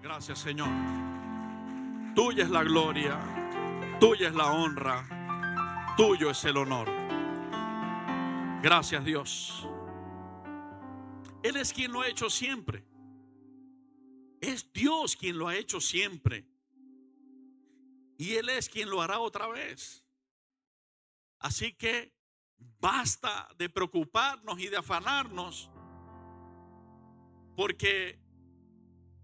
Gracias, Señor. Tuya es la gloria, tuya es la honra, tuyo es el honor. Gracias, Dios. Él es quien lo ha hecho siempre. Es Dios quien lo ha hecho siempre. Y Él es quien lo hará otra vez. Así que basta de preocuparnos y de afanarnos, porque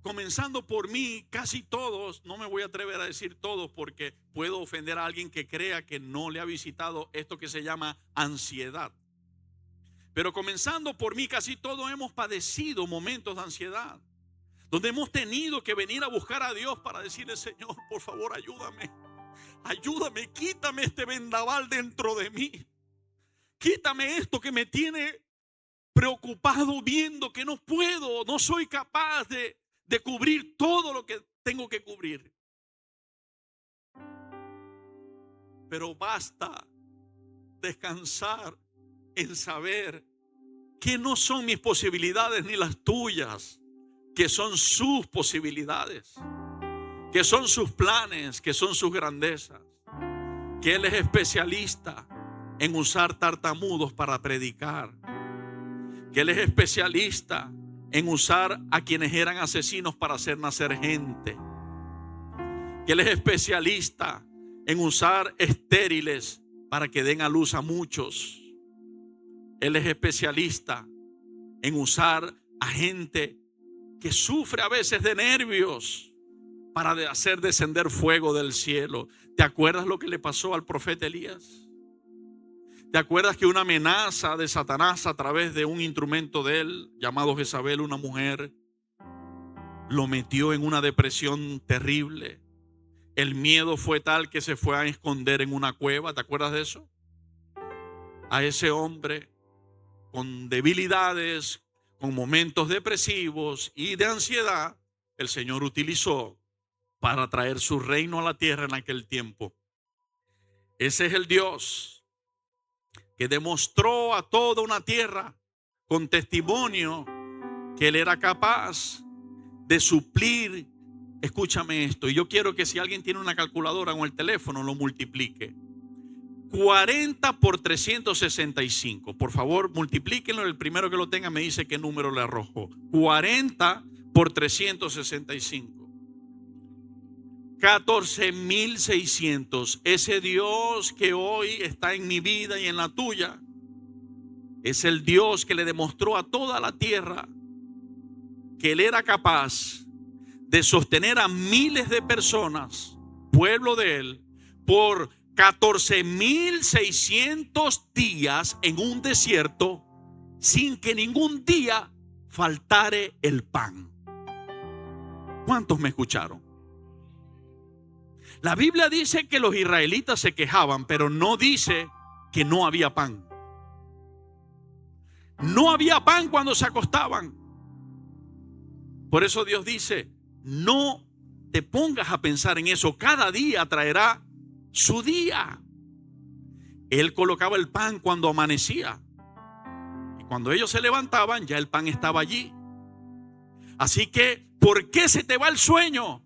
comenzando por mí, casi todos, no me voy a atrever a decir todos porque puedo ofender a alguien que crea que no le ha visitado esto que se llama ansiedad. Pero comenzando por mí, casi todos hemos padecido momentos de ansiedad, donde hemos tenido que venir a buscar a Dios para decirle: Señor, por favor, ayúdame. Ayúdame, quítame este vendaval dentro de mí. Quítame esto que me tiene preocupado, viendo que no puedo, no soy capaz de cubrir todo lo que tengo que cubrir. Pero basta descansar en saber que no son mis posibilidades ni las tuyas, que son sus posibilidades, que son sus planes, que son sus grandezas, que Él es especialista en usar tartamudos para predicar, que Él es especialista en usar a quienes eran asesinos para hacer nacer gente, que Él es especialista en usar estériles para que den a luz a muchos. Él es especialista en usar a gente que sufre a veces de nervios para hacer descender fuego del cielo. ¿Te acuerdas lo que le pasó al profeta Elías? ¿Te acuerdas que una amenaza de Satanás a través de un instrumento de él, llamado Jezabel, una mujer, lo metió en una depresión terrible? El miedo fue tal que se fue a esconder en una cueva. ¿Te acuerdas de eso? A ese hombre con debilidades, con momentos depresivos y de ansiedad, el Señor utilizó para traer su reino a la tierra en aquel tiempo. Ese es el Dios que demostró a toda una tierra con testimonio que Él era capaz de suplir. Escúchame esto, y yo quiero que si alguien tiene una calculadora o el teléfono lo multiplique. 40 por 365. Por favor, multiplíquenlo. El primero que lo tenga me dice qué número le arrojó. 40 por 365. 14,600. Ese Dios que hoy está en mi vida y en la tuya es el Dios que le demostró a toda la tierra que Él era capaz de sostener a miles de personas, pueblo de Él, por 14,600 días en un desierto, sin que ningún día faltare el pan. ¿Cuántos me escucharon? La Biblia dice que los israelitas se quejaban, pero no dice que no había pan. No había pan cuando se acostaban. Por eso Dios dice: no te pongas a pensar en eso. Cada día traerá su día. Él colocaba el pan cuando amanecía, y cuando ellos se levantaban ya el pan estaba allí. Así que, ¿por qué se te va el sueño?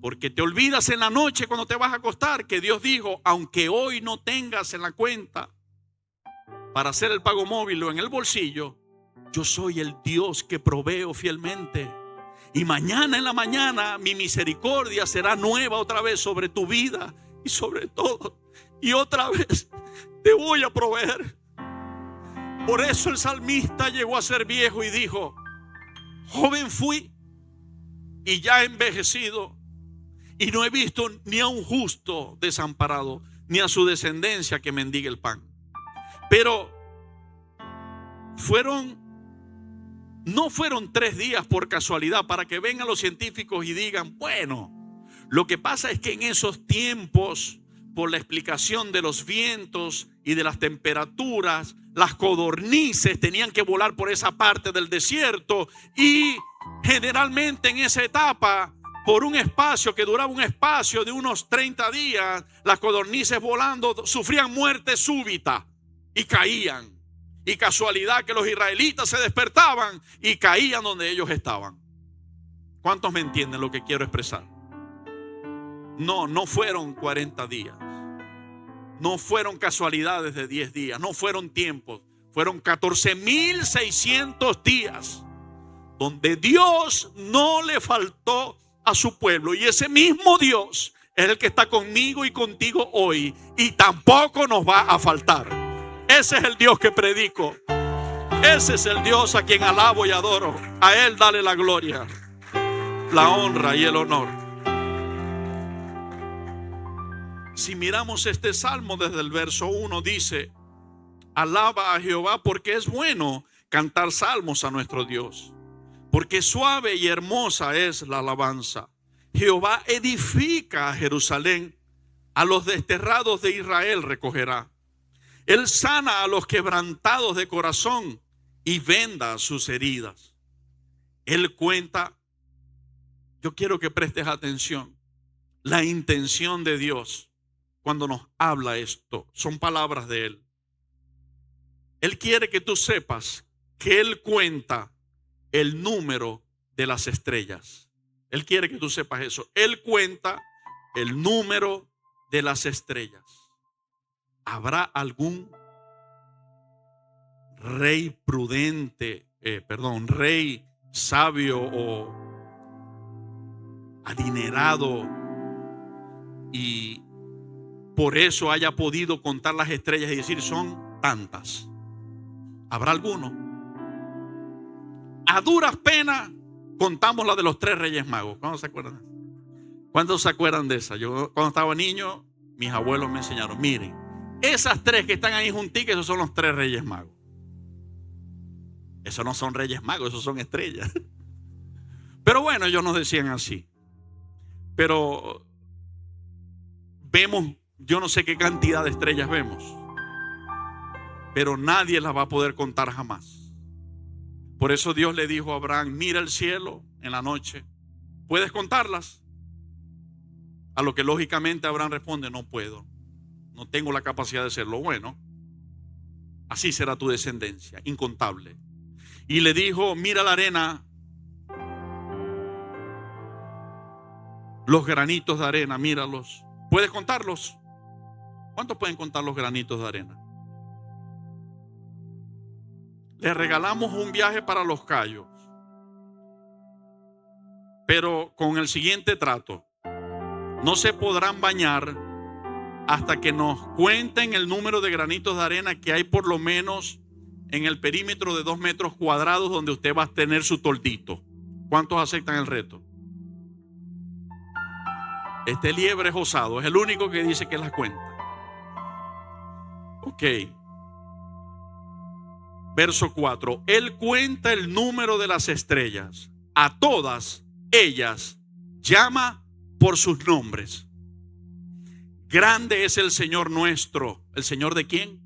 Porque te olvidas en la noche cuando te vas a acostar que Dios dijo: aunque hoy no tengas en la cuenta para hacer el pago móvil o en el bolsillo, yo soy el Dios que proveo fielmente. Y mañana en la mañana mi misericordia será nueva otra vez sobre tu vida y sobre todo. Y otra vez te voy a proveer. Por eso el salmista llegó a ser viejo y dijo: joven fui y ya he envejecido, y no he visto ni a un justo desamparado, ni a su descendencia que mendigue el pan. Pero no fueron 3 días por casualidad para que vengan los científicos y digan: bueno, lo que pasa es que en esos tiempos, por la explicación de los vientos y de las temperaturas, las codornices tenían que volar por esa parte del desierto, y generalmente en esa etapa, por un espacio que duraba un espacio de unos 30 días, las codornices volando sufrían muerte súbita y caían. Y casualidad que los israelitas se despertaban y caían donde ellos estaban. ¿Cuántos me entienden lo que quiero expresar? No fueron 40 días. No fueron casualidades de 10 días. No fueron tiempos. Fueron 14,600 días donde Dios no le faltó a su pueblo. Y ese mismo Dios es el que está conmigo y contigo hoy. Y tampoco nos va a faltar. Ese es el Dios que predico. Ese es el Dios a quien alabo y adoro. A Él dale la gloria, la honra y el honor. Si miramos este salmo desde el verso 1, dice: alaba a Jehová porque es bueno cantar salmos a nuestro Dios, porque suave y hermosa es la alabanza. Jehová edifica a Jerusalén, a los desterrados de Israel recogerá. Él sana a los quebrantados de corazón y venda sus heridas. Él cuenta, yo quiero que prestes atención, la intención de Dios cuando nos habla esto, son palabras de Él. Él quiere que tú sepas que Él cuenta el número de las estrellas. Él quiere que tú sepas eso. Él cuenta el número de las estrellas. ¿Habrá algún rey prudente, rey sabio o adinerado y por eso haya podido contar las estrellas y decir son tantas? ¿Habrá alguno? A duras penas contamos la de los 3 reyes magos. ¿Cuántos se acuerdan? ¿Cuántos se acuerdan de esa? Yo cuando estaba niño, mis abuelos me enseñaron, miren, esas 3 que están ahí juntitas, esos son los 3 reyes magos. Esos no son reyes magos, esos son estrellas. Pero bueno, ellos nos decían así. Pero vemos, yo no sé qué cantidad de estrellas vemos, pero nadie las va a poder contar jamás. Por eso Dios le dijo a Abraham: mira el cielo en la noche, ¿puedes contarlas? A lo que lógicamente Abraham responde: no puedo, no tengo la capacidad de hacerlo. Bueno, así será tu descendencia, incontable. Y le dijo: mira la arena, los granitos de arena, míralos, ¿puedes contarlos? ¿Cuántos pueden contar los granitos de arena? Le regalamos un viaje para Los Cayos, pero con el siguiente trato: no se podrán bañar hasta que nos cuenten el número de granitos de arena que hay por lo menos en el perímetro de 2 metros cuadrados donde usted va a tener su toldito. ¿Cuántos aceptan el reto? Este liebre es osado, es el único que dice que las cuenta. Ok. Verso 4. Él cuenta el número de las estrellas. A todas ellas llama por sus nombres. Grande es el Señor nuestro. ¿El Señor de quién?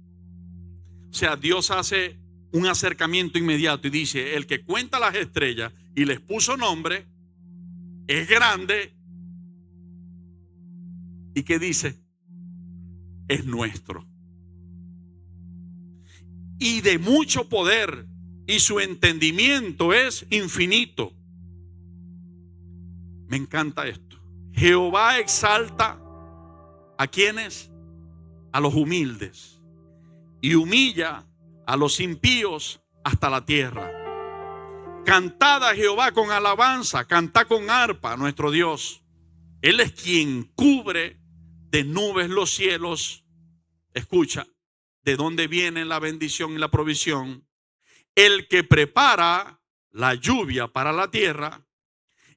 O sea, Dios hace un acercamiento inmediato y dice: el que cuenta las estrellas y les puso nombre es grande. ¿Y qué dice? Es nuestro. Y de mucho poder, y su entendimiento es infinito. Me encanta esto. Jehová exalta ¿a quiénes? A los humildes, y humilla a los impíos hasta la tierra. Cantad a Jehová con alabanza, cantad con arpa a nuestro Dios. Él es quien cubre de nubes los cielos. Escucha, ¿de dónde viene la bendición y la provisión? El que prepara la lluvia para la tierra,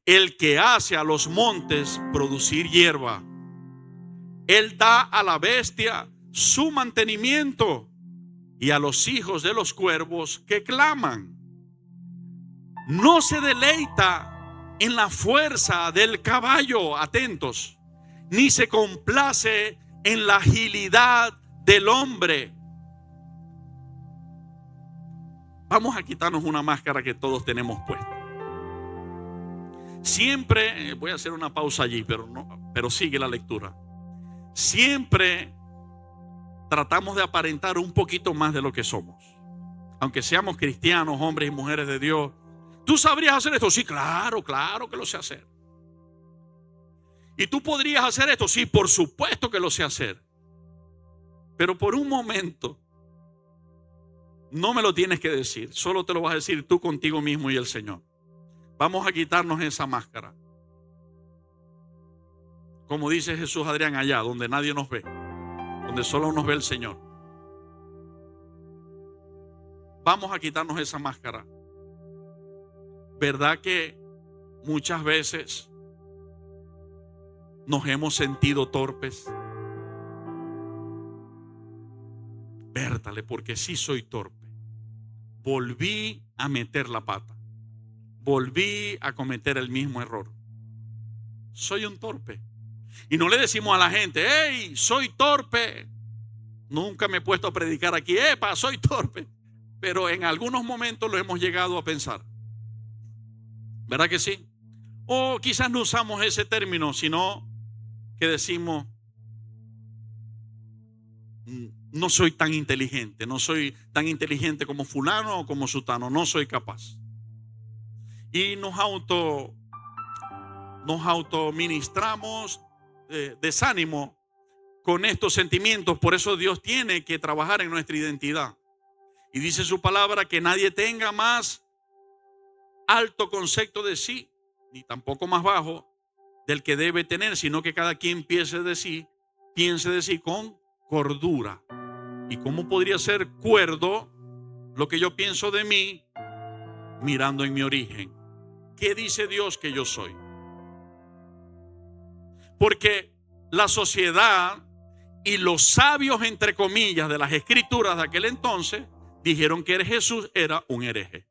el que hace a los montes producir hierba. Él da a la bestia su mantenimiento y a los hijos de los cuervos que claman. No se deleita en la fuerza del caballo, atentos, ni se complace en la agilidad del hombre. Vamos a quitarnos una máscara que todos tenemos puesta. Siempre, voy a hacer una pausa allí, pero sigue la lectura. Siempre tratamos de aparentar un poquito más de lo que somos. Aunque seamos cristianos, hombres y mujeres de Dios, ¿tú sabrías hacer esto? Sí, claro que lo sé hacer. ¿Y tú podrías hacer esto? Sí, por supuesto que lo sé hacer. Pero por un momento, no me lo tienes que decir, solo te lo vas a decir tú contigo mismo y el Señor. Vamos a quitarnos esa máscara. Como dice Jesús Adrián, allá donde nadie nos ve, donde solo nos ve el Señor. Vamos a quitarnos esa máscara. ¿Verdad que muchas veces nos hemos sentido torpes? Vértale, porque sí soy torpe. Volví a meter la pata. Volví a cometer el mismo error. Soy un torpe. Y no le decimos a la gente, hey, soy torpe. Nunca me he puesto a predicar aquí, epa, soy torpe. Pero en algunos momentos lo hemos llegado a pensar. ¿Verdad que sí? O quizás no usamos ese término, sino que decimos, no soy tan inteligente, no soy tan inteligente como fulano o como sutano, no soy capaz. Y nos autoministramos desánimo con estos sentimientos. Por eso Dios tiene que trabajar en nuestra identidad. Y dice su palabra que nadie tenga más alto concepto de sí, ni tampoco más bajo del que debe tener, sino que cada quien piense de sí con cordura. ¿Y cómo podría ser cuerdo lo que yo pienso de mí mirando en mi origen? ¿Qué dice Dios que yo soy? Porque la sociedad y los sabios, entre comillas, de las escrituras de aquel entonces, dijeron que Jesús era un hereje.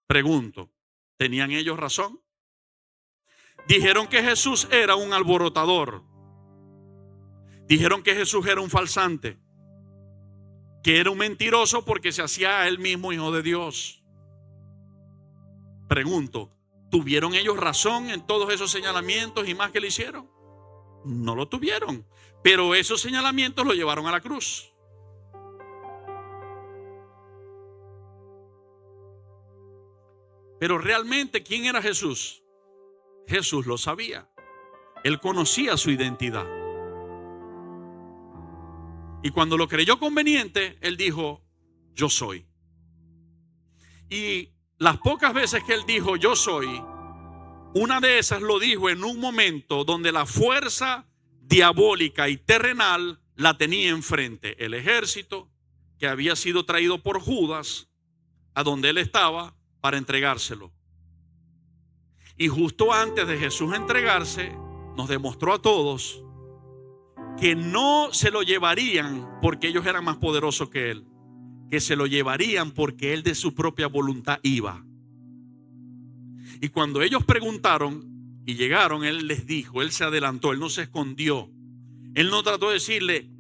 Pregunto, ¿tenían ellos razón? Dijeron que Jesús era un alborotador. Dijeron que Jesús era un falsante, que era un mentiroso porque se hacía a él mismo hijo de Dios. Pregunto, ¿tuvieron ellos razón en todos esos señalamientos y más que le hicieron? No lo tuvieron, pero esos señalamientos lo llevaron a la cruz. Pero realmente, ¿quién era Jesús? Jesús lo sabía. Él conocía su identidad. Y cuando lo creyó conveniente, él dijo, yo soy. Y las pocas veces que él dijo, yo soy, una de esas lo dijo en un momento donde la fuerza diabólica y terrenal la tenía enfrente. El ejército que había sido traído por Judas a donde él estaba para entregárselo. Y justo antes de Jesús entregarse, nos demostró a todos que no se lo llevarían porque ellos eran más poderosos que él, que se lo llevarían porque él de su propia voluntad iba. Y cuando ellos preguntaron y llegaron, él les dijo, él se adelantó, él no se escondió. Él no trató de decirle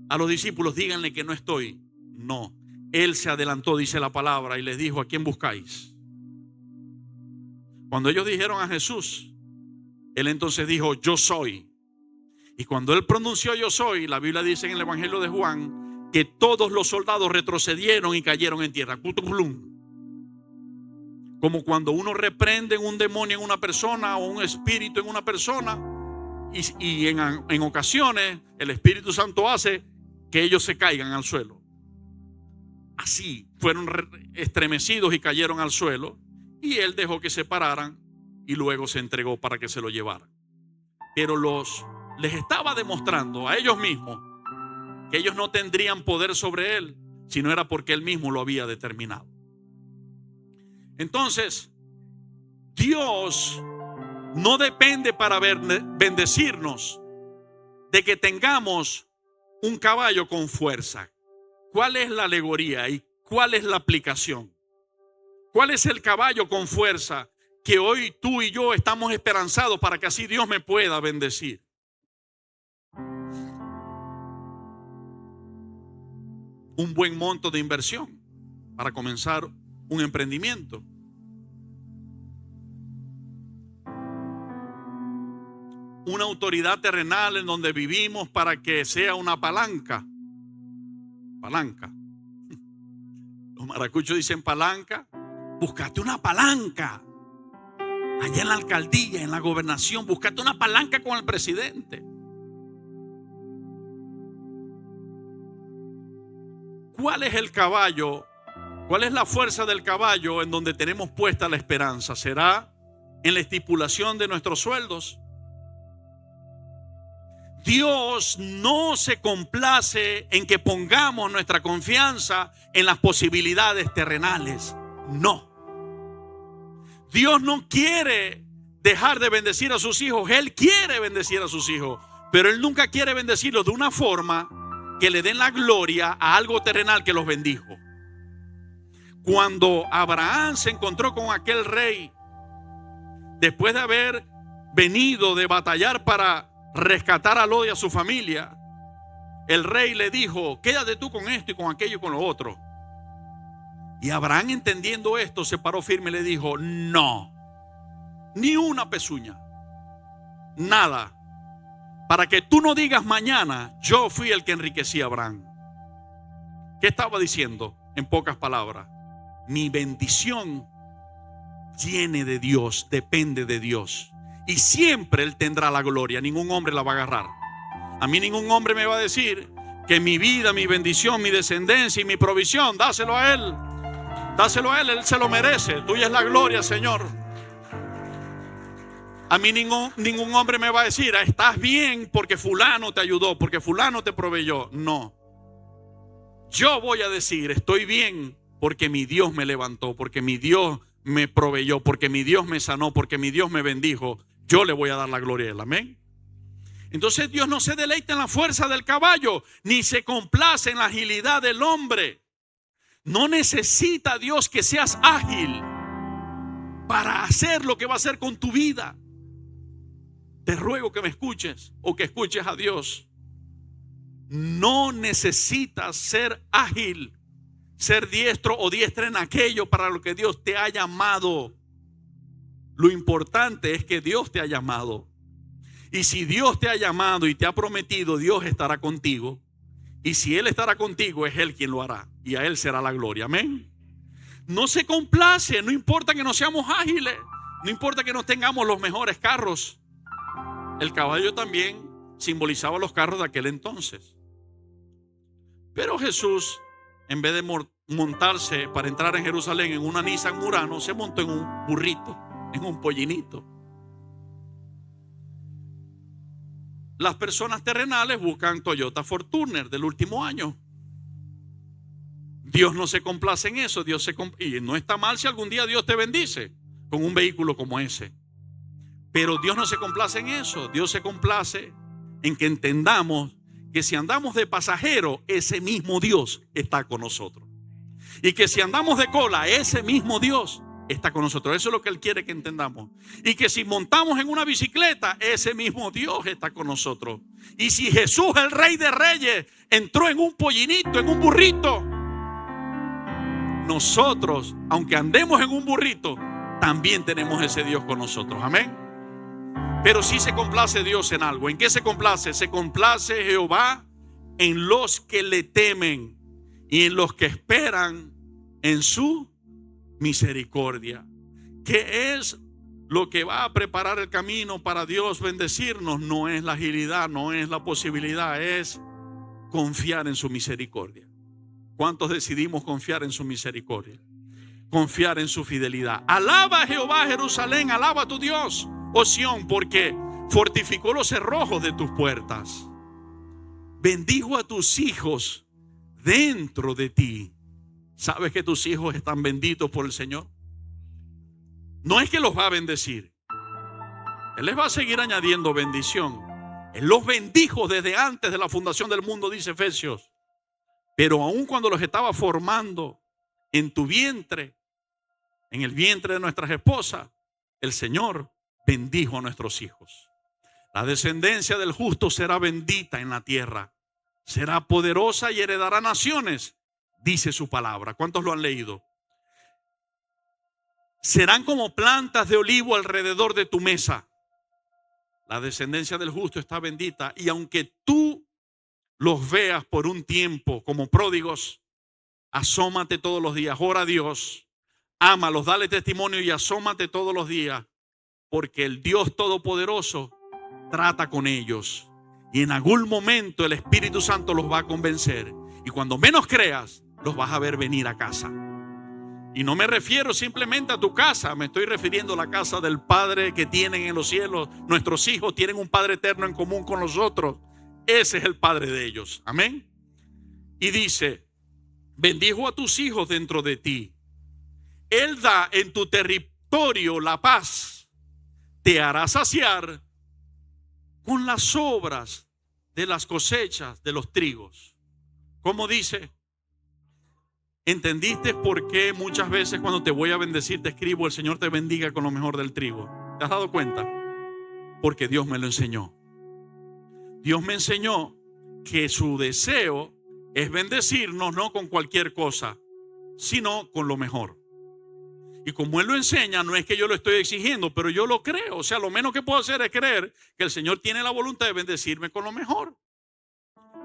a los discípulos, díganle que no estoy. No, él se adelantó, dice la palabra, y les dijo, ¿a quién buscáis? Cuando ellos dijeron a Jesús, él entonces dijo, yo soy. Y cuando él pronunció yo soy, la Biblia dice en el Evangelio de Juan que todos los soldados retrocedieron y cayeron en tierra. Como cuando uno reprende un demonio en una persona o un espíritu en una persona y en ocasiones el Espíritu Santo hace que ellos se caigan al suelo. Así fueron estremecidos y cayeron al suelo y él dejó que se pararan y luego se entregó para que se lo llevaran. Pero les estaba demostrando a ellos mismos que ellos no tendrían poder sobre él si no era porque él mismo lo había determinado. Entonces, Dios no depende para bendecirnos de que tengamos un caballo con fuerza. ¿Cuál es la alegoría y cuál es la aplicación? ¿Cuál es el caballo con fuerza que hoy tú y yo estamos esperanzados para que así Dios me pueda bendecir? Un buen monto de inversión para comenzar un emprendimiento. Una autoridad terrenal en donde vivimos para que sea una palanca. Palanca. Los maracuchos dicen palanca Búscate una palanca. Allá en la alcaldía, en la gobernación, búscate una palanca con el presidente. ¿Cuál es el caballo? ¿Cuál es la fuerza del caballo en donde tenemos puesta la esperanza? ¿Será en la estipulación de nuestros sueldos? Dios no se complace en que pongamos nuestra confianza en las posibilidades terrenales. No. Dios no quiere dejar de bendecir a sus hijos. Él quiere bendecir a sus hijos, pero Él nunca quiere bendecirlos de una forma que le den la gloria a algo terrenal que los bendijo. Cuando Abraham se encontró con aquel rey, después de haber venido de batallar para rescatar a Lot y a su familia, el rey le dijo: quédate tú con esto y con aquello y con lo otro. Y Abraham, entendiendo esto, se paró firme y le dijo: no, ni una pezuña, nada, para que tú no digas mañana, yo fui el que enriquecí a Abraham. ¿Qué estaba diciendo? En pocas palabras, mi bendición viene de Dios, depende de Dios, y siempre Él tendrá la gloria. Ningún hombre la va a agarrar. A mí ningún hombre me va a decir que mi vida, mi bendición, mi descendencia y mi provisión, dáselo a Él. Dáselo a Él, Él se lo merece. Tuya es la gloria, Señor. A mí ningún hombre me va a decir: estás bien porque fulano te ayudó, porque fulano te proveyó. No. Yo voy a decir: estoy bien porque mi Dios me levantó, porque mi Dios me proveyó, porque mi Dios me sanó, porque mi Dios me bendijo. Yo le voy a dar la gloria a Él. Amén. Entonces Dios no se deleita en la fuerza del caballo, ni se complace en la agilidad del hombre. No necesita Dios que seas ágil para hacer lo que va a hacer con tu vida. Te ruego que me escuches o que escuches a Dios. No necesitas ser ágil, ser diestro o diestra en aquello para lo que Dios te ha llamado. Lo importante es que Dios te ha llamado. Y si Dios te ha llamado y te ha prometido, Dios estará contigo. Y si Él estará contigo, es Él quien lo hará. Y a Él será la gloria. Amén. No se complace, no importa que no seamos ágiles, no importa que no tengamos los mejores carros. El caballo también simbolizaba los carros de aquel entonces. Pero Jesús, en vez de montarse para entrar en Jerusalén en una Nissan Murano, se montó en un burrito, en un pollinito. Las personas terrenales buscan Toyota Fortuner del último año. Dios no se complace en eso. Y no está mal si algún día Dios te bendice con un vehículo como ese. Pero Dios no se complace en eso. Dios se complace en que entendamos que si andamos de pasajero, ese mismo Dios está con nosotros. Y que si andamos de cola, ese mismo Dios está con nosotros. Eso es lo que Él quiere que entendamos. Y que si montamos en una bicicleta, ese mismo Dios está con nosotros. Y si Jesús, el Rey de Reyes, entró en un pollinito, en un burrito, nosotros, aunque andemos en un burrito, también tenemos ese Dios con nosotros. Amén. Pero sí se complace Dios en algo. ¿En qué se complace? Se complace Jehová en los que le temen y en los que esperan en su misericordia. ¿Qué es lo que va a preparar el camino para Dios bendecirnos? No es la agilidad, no es la posibilidad, es confiar en su misericordia. ¿Cuántos decidimos confiar en su misericordia? Confiar en su fidelidad. Alaba a Jehová, Jerusalén, alaba a tu Dios, oh Sión, porque fortificó los cerrojos de tus puertas. Bendijo a tus hijos dentro de ti. ¿Sabes que tus hijos están benditos por el Señor? No es que los va a bendecir. Él les va a seguir añadiendo bendición. Él los bendijo desde antes de la fundación del mundo, dice Efesios. Pero aun cuando los estaba formando en tu vientre, en el vientre de nuestras esposas, el Señor bendijo a nuestros hijos. La descendencia del justo será bendita en la tierra. Será poderosa y heredará naciones, dice su palabra. ¿Cuántos lo han leído? Serán como plantas de olivo alrededor de tu mesa. La descendencia del justo está bendita. Y aunque tú los veas por un tiempo como pródigos, asómate todos los días, ora a Dios, Ámalos, dale testimonio y asómate todos los días, porque el Dios Todopoderoso trata con ellos. Y en algún momento el Espíritu Santo los va a convencer. Y cuando menos creas, los vas a ver venir a casa. Y no me refiero simplemente a tu casa, me estoy refiriendo a la casa del Padre que tienen en los cielos. Nuestros hijos tienen un Padre eterno en común con nosotros. Ese es el Padre de ellos. Amén. Y dice: bendijo a tus hijos dentro de ti. Él da en tu territorio la paz. Te hará saciar con las sobras de las cosechas de los trigos. ¿Cómo dice? ¿Entendiste por qué muchas veces cuando te voy a bendecir te escribo el Señor te bendiga con lo mejor del trigo? ¿Te has dado cuenta? Porque Dios me lo enseñó. Dios me enseñó que su deseo es bendecirnos no con cualquier cosa, sino con lo mejor. Y como Él lo enseña, no es que yo lo estoy exigiendo, pero yo lo creo. O sea, lo menos que puedo hacer es creer que el Señor tiene la voluntad de bendecirme con lo mejor.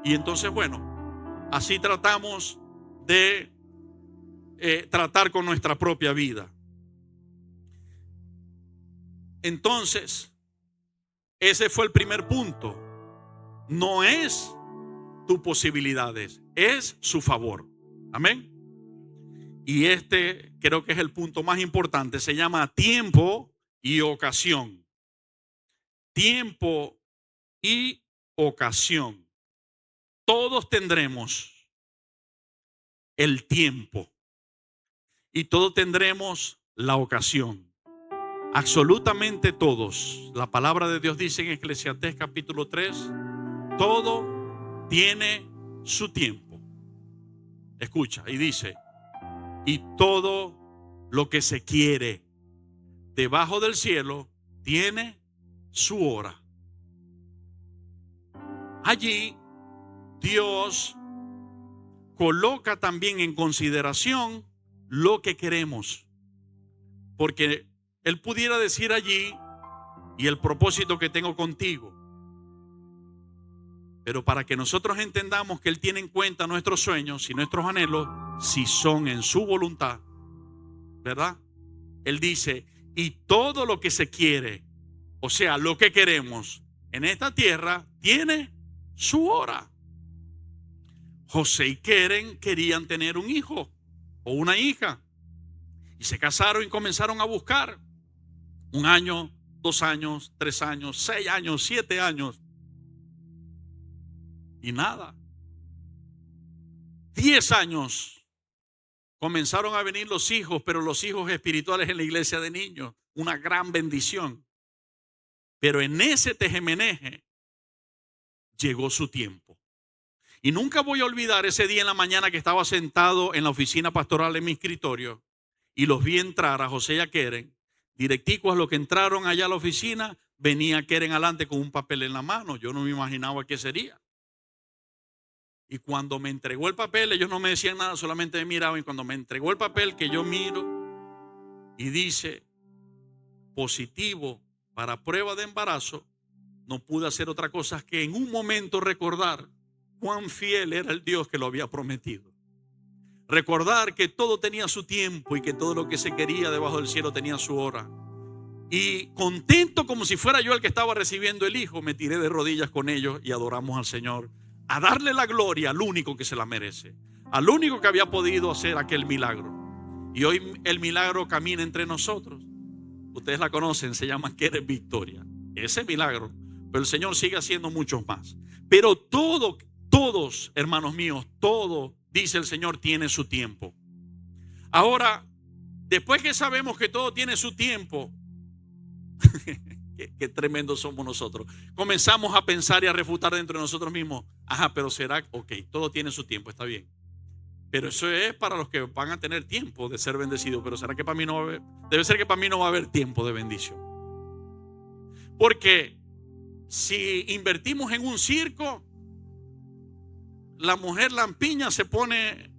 Y entonces, bueno, así tratamos de tratar con nuestra propia vida. Entonces, ese fue el primer punto. No es tus posibilidades, es su favor. Amén. Y este creo que es el punto más importante. Se llama tiempo y ocasión. Tiempo y ocasión. Todos tendremos el tiempo y todos tendremos la ocasión. Absolutamente todos. La palabra de Dios dice en Eclesiastés capítulo 3, todo tiene su tiempo. Escucha, y dice: y todo lo que se quiere debajo del cielo tiene su hora. Allí Dios coloca también en consideración lo que queremos, porque Él pudiera decir allí: y el propósito que tengo contigo. Pero para que nosotros entendamos que Él tiene en cuenta nuestros sueños y nuestros anhelos, si son en su voluntad, ¿verdad? Él dice: y todo lo que se quiere, o sea, lo que queremos en esta tierra, tiene su hora. José y Keren querían tener un hijo o una hija, y se casaron y comenzaron a buscar. 1 año, 2 años, 3 años, 6 años, 7 años. Y nada. 10 años. Comenzaron a venir los hijos, pero los hijos espirituales en la iglesia de niños. Una gran bendición. Pero en ese tejemeneje llegó su tiempo. Y nunca voy a olvidar ese día en la mañana que estaba sentado en la oficina pastoral en mi escritorio y los vi entrar a José y a Keren. Directicos a los que entraron allá a la oficina, venía Keren adelante con un papel en la mano. Yo no me imaginaba qué sería. Y cuando me entregó el papel, ellos no me decían nada, solamente me miraban. Y cuando me entregó el papel, que yo miro y dice: positivo para prueba de embarazo, no pude hacer otra cosa que en un momento recordar cuán fiel era el Dios que lo había prometido. Recordar que todo tenía su tiempo y que todo lo que se quería debajo del cielo tenía su hora. Y contento como si fuera yo el que estaba recibiendo el hijo, me tiré de rodillas con ellos y adoramos al Señor, a darle la gloria al único que se la merece, al único que había podido hacer aquel milagro. Y hoy el milagro camina entre nosotros. Ustedes la conocen, se llama Keren Victoria. Ese milagro, pero el Señor sigue haciendo muchos más. Pero todos, hermanos míos, todo, dice el Señor, tiene su tiempo. Ahora, después que sabemos que todo tiene su tiempo, qué tremendos somos nosotros. Comenzamos a pensar y a refutar dentro de nosotros mismos. Ajá, pero será, ok, todo tiene su tiempo, está bien. Pero eso es para los que van a tener tiempo de ser bendecidos. Pero será que para mí no va a haber, debe ser que para mí no va a haber tiempo de bendición. Porque si invertimos en un circo, la mujer lampiña se pone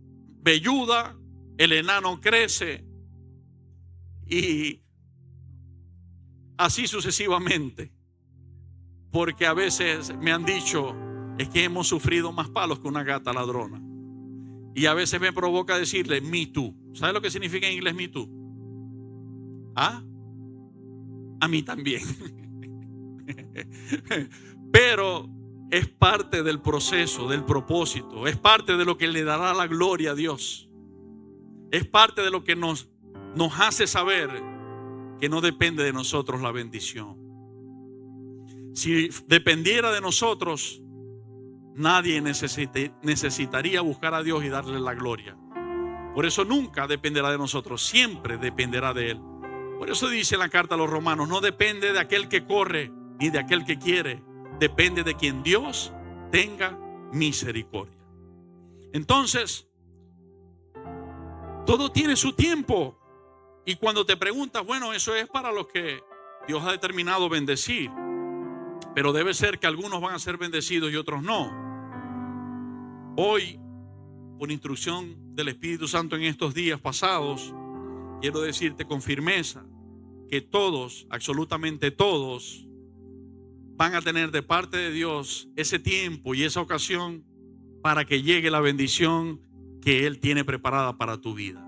velluda, el enano crece y así sucesivamente. Porque a veces me han dicho: es que hemos sufrido más palos que una gata ladrona. Y a veces me provoca decirle me too. ¿Sabes lo que significa en inglés me too? ¿Ah? A mí también. Pero es parte del proceso, del propósito. Es parte de lo que le dará la gloria a Dios. Es parte de lo que nos hace saber que no depende de nosotros la bendición. Si dependiera de nosotros, nadie necesitaría buscar a Dios y darle la gloria. Por eso nunca dependerá de nosotros, siempre dependerá de Él. Por eso dice en la carta a los Romanos, no depende de aquel que corre ni de aquel que quiere, depende de quien Dios tenga misericordia. Entonces, todo tiene su tiempo. Y cuando te preguntas, bueno, eso es para los que Dios ha determinado bendecir, pero debe ser que algunos van a ser bendecidos y otros no. Hoy, por instrucción del Espíritu Santo en estos días pasados, quiero decirte con firmeza que todos, absolutamente todos, van a tener de parte de Dios ese tiempo y esa ocasión para que llegue la bendición que Él tiene preparada para tu vida.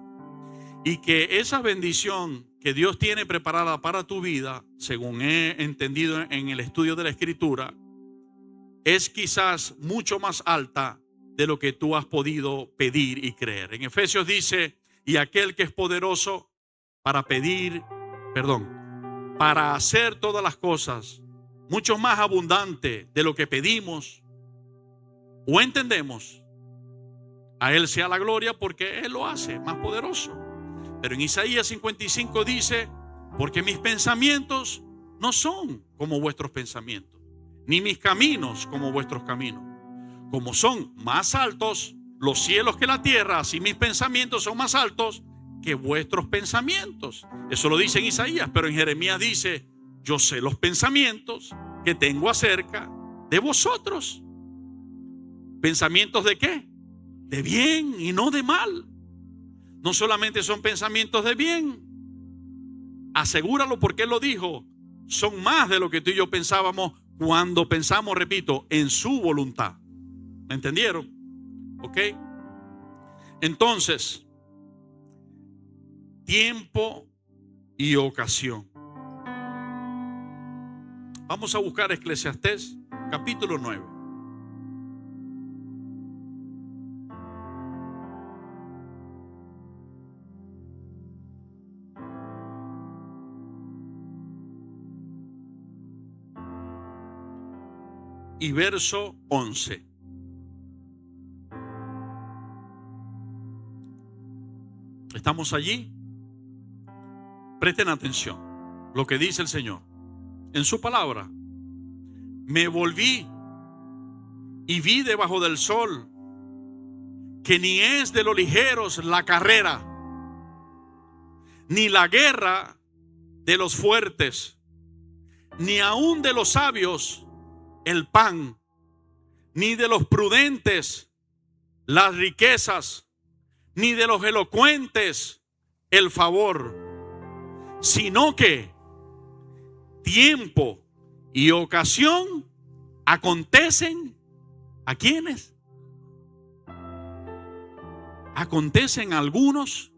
Y que esa bendición que Dios tiene preparada para tu vida, según he entendido en el estudio de la Escritura, es quizás mucho más alta de lo que tú has podido pedir y creer. En Efesios dice, y aquel que es poderoso para para hacer todas las cosas mucho más abundante de lo que pedimos o entendemos, a Él sea la gloria porque Él lo hace más poderoso. Pero en Isaías 55 dice, porque mis pensamientos no son como vuestros pensamientos, ni mis caminos como vuestros caminos. Como son más altos los cielos que la tierra, así mis pensamientos son más altos que vuestros pensamientos. Eso lo dice en Isaías, pero en Jeremías dice, yo sé los pensamientos que tengo acerca de vosotros. ¿Pensamientos de qué? De bien y no de mal. No solamente son pensamientos de bien, asegúralo porque Él lo dijo, son más de lo que tú y yo pensábamos cuando pensamos, repito, en su voluntad. ¿Me entendieron? ¿Ok? Entonces, tiempo y ocasión. Vamos a buscar Eclesiastés capítulo 9. Y verso 11. ¿Estamos allí? Presten atención. Lo que dice el Señor en su palabra. Me volví y vi debajo del sol que ni es de los ligeros la carrera, ni la guerra de los fuertes, ni aun de los sabios el pan, ni de los prudentes las riquezas, ni de los elocuentes el favor, sino que tiempo y ocasión acontecen ¿a quiénes? Acontecen a algunos.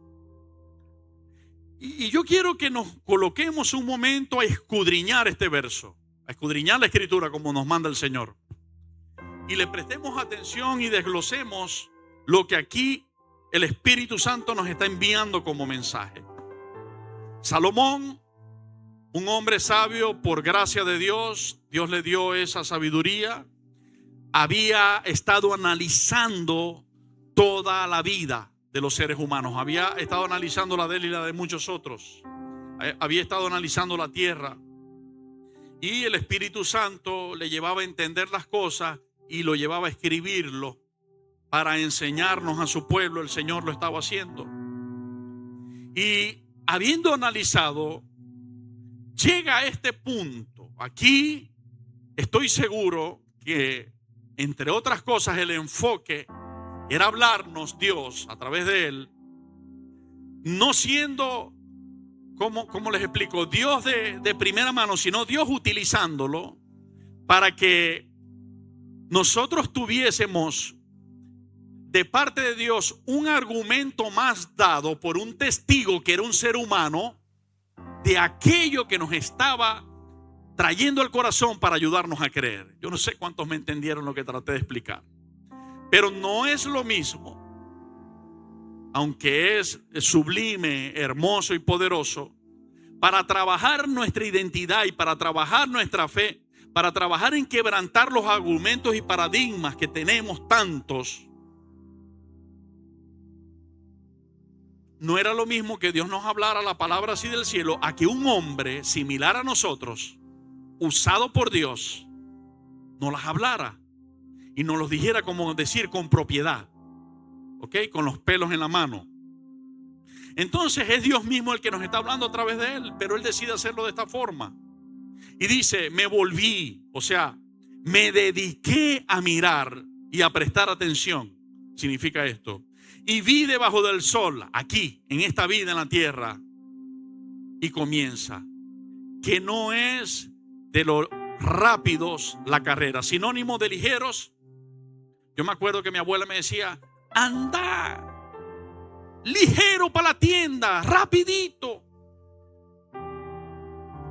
Y yo quiero que nos coloquemos un momento a escudriñar este verso, a escudriñar la Escritura como nos manda el Señor, y le prestemos atención y desglosemos lo que aquí el Espíritu Santo nos está enviando como mensaje. Salomón, un hombre sabio por gracia de Dios, Dios le dio esa sabiduría, había estado analizando toda la vida de los seres humanos, había estado analizando la de él y la de muchos otros, había estado analizando la tierra, y el Espíritu Santo le llevaba a entender las cosas y lo llevaba a escribirlo para enseñarnos a su pueblo. El Señor lo estaba haciendo. Y habiendo analizado, llega a este punto. Aquí estoy seguro que, entre otras cosas, el enfoque era hablarnos Dios a través de él, no siendo, ¿cómo les explico? Dios de primera mano, sino Dios utilizándolo para que nosotros tuviésemos de parte de Dios un argumento más dado por un testigo que era un ser humano de aquello que nos estaba trayendo al corazón para ayudarnos a creer. Yo no sé cuántos me entendieron lo que traté de explicar. Pero no es lo mismo, aunque es sublime, hermoso y poderoso, para trabajar nuestra identidad y para trabajar nuestra fe, para trabajar en quebrantar los argumentos y paradigmas que tenemos tantos. No era lo mismo que Dios nos hablara la palabra así del cielo a que un hombre similar a nosotros, usado por Dios, nos las hablara y nos los dijera, como decir, con propiedad, ¿ok? Con los pelos en la mano. Entonces es Dios mismo el que nos está hablando a través de él, pero él decide hacerlo de esta forma. Y dice, me volví, o sea, me dediqué a mirar y a prestar atención. Significa esto. Y vi debajo del sol, aquí, en esta vida en la tierra, y comienza, que no es de los rápidos la carrera, sinónimo de ligeros. Yo me acuerdo que mi abuela me decía, anda ligero para la tienda, rapidito.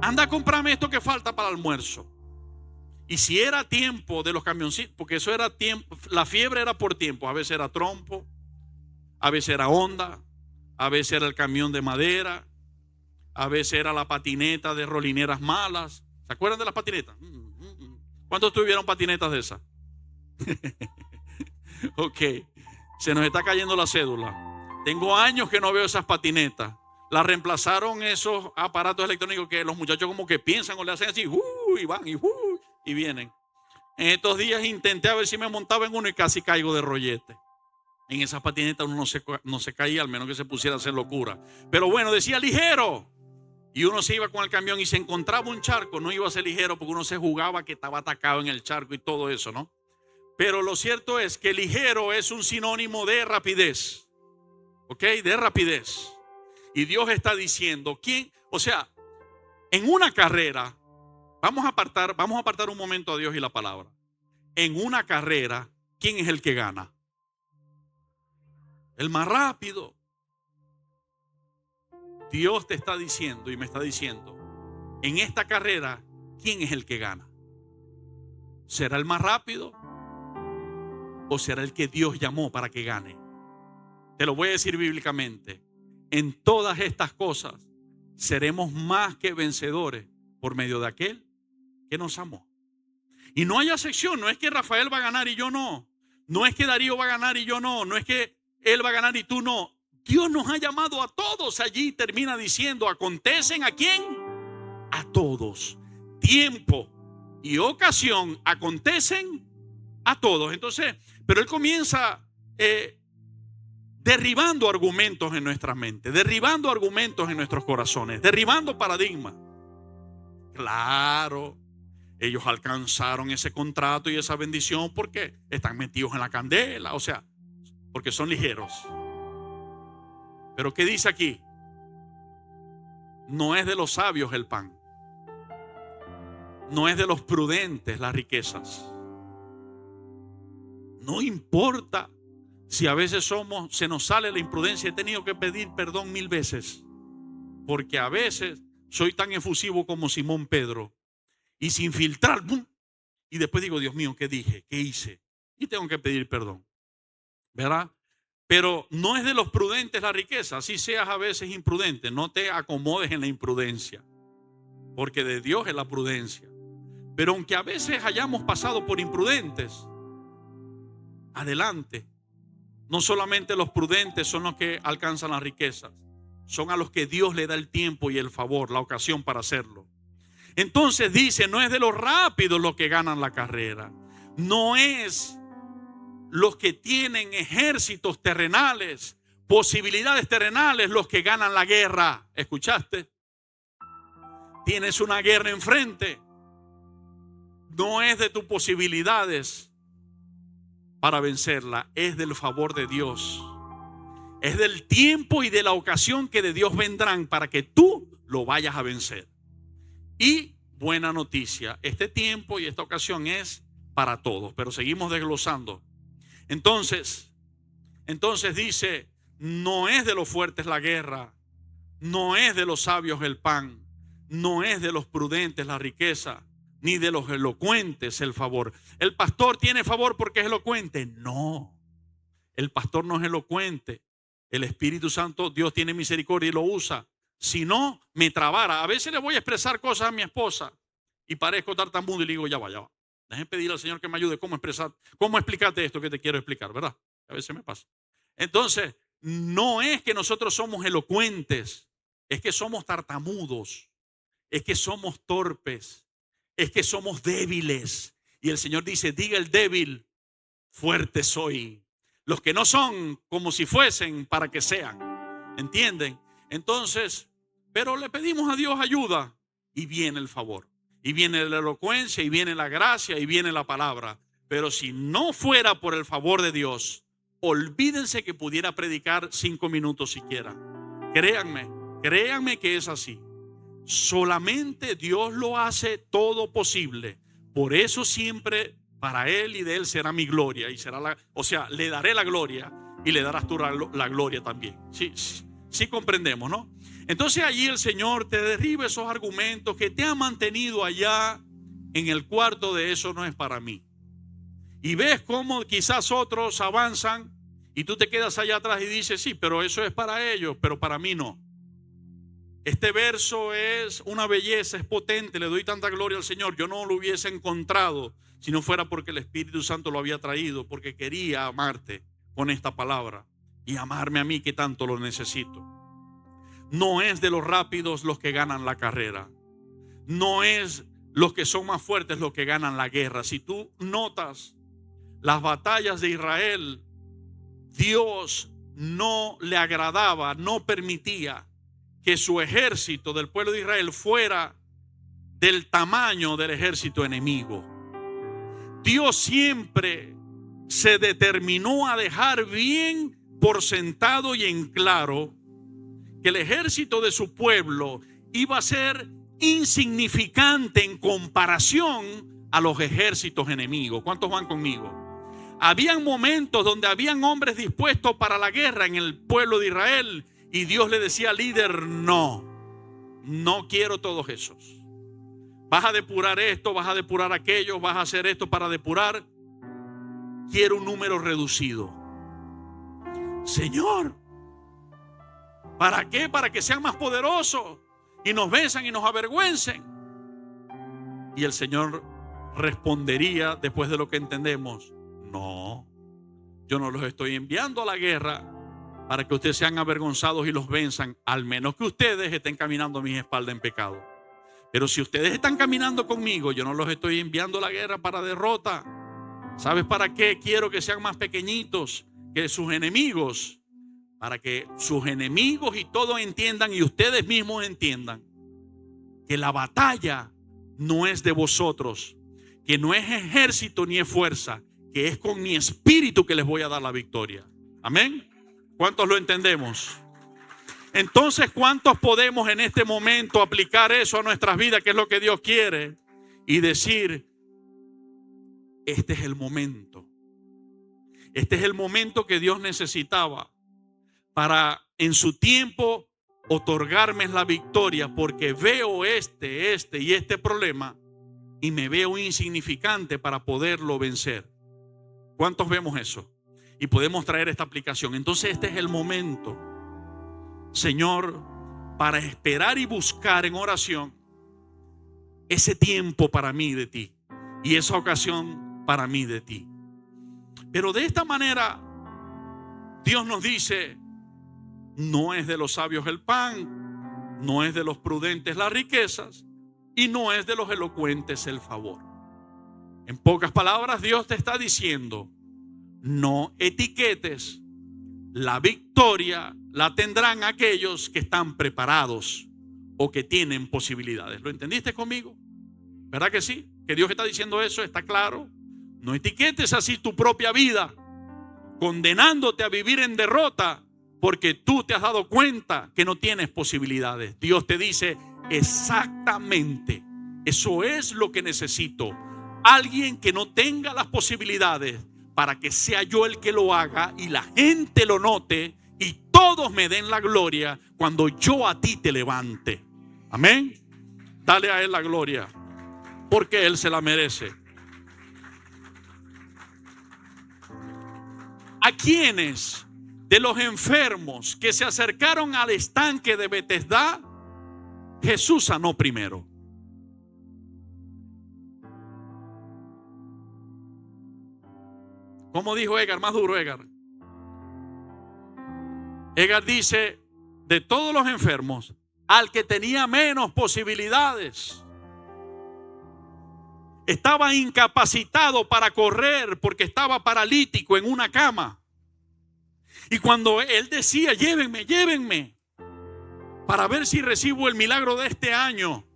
Anda a comprarme esto que falta para el almuerzo. Y si era tiempo de los camioncitos, porque eso era tiempo, la fiebre era por tiempo. A veces era trompo, a veces era Honda, a veces era el camión de madera, a veces era la patineta de rolineras malas. ¿Se acuerdan de las patinetas? ¿Cuántos tuvieron patinetas de esas? Ok, se nos está cayendo la cédula. Tengo años que no veo esas patinetas. Las reemplazaron esos aparatos electrónicos que los muchachos como que piensan o le hacen así, y van y vienen. En estos días intenté a ver si me montaba en uno y casi caigo de rollete. En esas patinetas uno no se caía, al menos que se pusiera a hacer locura. Pero bueno, decía ligero. Y uno se iba con el camión y se encontraba un charco. No iba a ser ligero porque uno se jugaba que estaba atacado en el charco y todo eso, ¿no? Pero lo cierto es que ligero es un sinónimo de rapidez. ¿Ok? De rapidez. Y Dios está diciendo, ¿quién? O sea, en una carrera, vamos a apartar un momento a Dios y la palabra. En una carrera, ¿quién es el que gana? El más rápido. Dios te está diciendo y me está diciendo, en esta carrera, ¿quién es el que gana? ¿Será el más rápido? ¿O será el que Dios llamó para que gane? Te lo voy a decir bíblicamente. En todas estas cosas seremos más que vencedores por medio de aquel que nos amó. Y no hay excepción. No es que Rafael va a ganar y yo no. No es que Darío va a ganar y yo no. No es que él va a ganar y tú no. Dios nos ha llamado a todos. Allí termina diciendo, acontecen ¿a quién? A todos. Tiempo y ocasión acontecen a todos. Entonces, pero él comienza derribando argumentos en nuestra mente, derribando argumentos en nuestros corazones, derribando paradigmas. Claro, ellos alcanzaron ese contrato y esa bendición porque están metidos en la candela, o sea, porque son ligeros. Pero ¿qué dice aquí? No es de los sabios el pan, no es de los prudentes las riquezas. No importa si a veces se nos sale la imprudencia. He tenido que pedir perdón 1000 veces. Porque a veces soy tan efusivo como Simón Pedro. Y sin filtrar, ¡bum! Y después digo, Dios mío, ¿qué dije? ¿Qué hice? Y tengo que pedir perdón. ¿Verdad? Pero no es de los prudentes la riqueza. Así seas a veces imprudente. No te acomodes en la imprudencia. Porque de Dios es la prudencia. Pero aunque a veces hayamos pasado por imprudentes, adelante. No solamente los prudentes son los que alcanzan las riquezas, son a los que Dios le da el tiempo y el favor, la ocasión para hacerlo. Entonces dice, no es de los rápidos los que ganan la carrera, no es los que tienen ejércitos terrenales, posibilidades terrenales los que ganan la guerra. ¿Escuchaste? Tienes una guerra enfrente, no es de tus posibilidades para vencerla, es del favor de Dios. Es del tiempo y de la ocasión que de Dios vendrán para que tú lo vayas a vencer. Y buena noticia, este tiempo y esta ocasión es para todos, pero seguimos desglosando. Entonces dice, no es de los fuertes la guerra, No es de los sabios el pan, no es de los prudentes la riqueza, ni de los elocuentes el favor. ¿El pastor tiene favor porque es elocuente? No, el pastor no es elocuente. El Espíritu Santo, Dios tiene misericordia y lo usa. Si no, me trabara. A veces le voy a expresar cosas a mi esposa y parezco tartamudo y le digo, ya va, ya va. Déjame pedir al Señor que me ayude cómo explicarte esto que te quiero explicar, ¿verdad? A veces me pasa. Entonces, no es que nosotros somos elocuentes, es que somos tartamudos, es que somos torpes, es que somos débiles. Y el Señor dice, diga el débil, fuerte soy. Los que no son, como si fuesen, para que sean. ¿Entienden? Entonces, pero le pedimos a Dios ayuda y viene el favor. Y viene la elocuencia, y viene la gracia, y viene la palabra. Pero si no fuera por el favor de Dios, olvídense que pudiera predicar 5 minutos siquiera. Créanme que es así. Solamente Dios lo hace todo posible. Por eso siempre para Él y de Él será mi gloria. Y será le daré la gloria y le darás tú la gloria también. Sí comprendemos, ¿no? Entonces allí el Señor te derriba esos argumentos que te han mantenido allá en el cuarto de eso no es para mí. Y ves cómo quizás otros avanzan y tú te quedas allá atrás y dices, sí, pero eso es para ellos, pero para mí no. Este verso es una belleza, es potente, le doy tanta gloria al Señor. Yo no lo hubiese encontrado si no fuera porque el Espíritu Santo lo había traído, porque quería amarte con esta palabra y amarme a mí que tanto lo necesito. No es de los rápidos los que ganan la carrera. No es los que son más fuertes los que ganan la guerra. Si tú notas las batallas de Israel, Dios no le agradaba, no permitía que su ejército del pueblo de Israel fuera del tamaño del ejército enemigo. Dios siempre se determinó a dejar bien por sentado y en claro que el ejército de su pueblo iba a ser insignificante en comparación a los ejércitos enemigos. ¿Cuántos van conmigo? Habían momentos donde habían hombres dispuestos para la guerra en el pueblo de Israel y Dios le decía al líder, no quiero todos esos. Vas a depurar esto, vas a depurar aquello, vas a hacer esto para depurar. Quiero un número reducido. Señor, ¿para qué? Para que sean más poderosos y nos venzan y nos avergüencen. Y el Señor respondería después de lo que entendemos, no, yo no los estoy enviando a la guerra para que ustedes sean avergonzados y los venzan, al menos que ustedes estén caminando a mis espaldas en pecado. Pero si ustedes están caminando conmigo, yo no los estoy enviando a la guerra para derrota. ¿Sabes para qué? Quiero que sean más pequeñitos que sus enemigos, para que sus enemigos y todos entiendan y ustedes mismos entiendan que la batalla no es de vosotros, que no es ejército ni es fuerza, que es con mi espíritu que les voy a dar la victoria. Amén. ¿Cuántos lo entendemos? Entonces, ¿cuántos podemos en este momento aplicar eso a nuestras vidas, que es lo que Dios quiere, y decir, este es el momento? Este es el momento que Dios necesitaba para en su tiempo otorgarme la victoria, porque veo este problema y me veo insignificante para poderlo vencer. ¿Cuántos vemos eso? Y podemos traer esta aplicación. Entonces este es el momento, Señor, para esperar y buscar en oración ese tiempo para mí de ti y esa ocasión para mí de ti. Pero de esta manera Dios nos dice, no es de los sabios el pan, no es de los prudentes las riquezas y no es de los elocuentes el favor. En pocas palabras, Dios te está diciendo, no etiquetes, la victoria la tendrán aquellos que están preparados o que tienen posibilidades. ¿Lo entendiste conmigo? ¿Verdad que sí? Que Dios está diciendo eso, está claro. No etiquetes así tu propia vida, condenándote a vivir en derrota porque tú te has dado cuenta que no tienes posibilidades. Dios te dice exactamente, eso es lo que necesito. Alguien que no tenga las posibilidades para que sea yo el que lo haga y la gente lo note y todos me den la gloria cuando yo a ti te levante. Amén. Dale a Él la gloria, porque Él se la merece. ¿A quiénes de los enfermos que se acercaron al estanque de Betesda, Jesús sanó primero? ¿Cómo dijo Edgar? Más duro, Edgar. Edgar dice, de todos los enfermos, al que tenía menos posibilidades. Estaba incapacitado para correr porque estaba paralítico en una cama. Y cuando él decía, llévenme, llévenme, para ver si recibo el milagro de este año,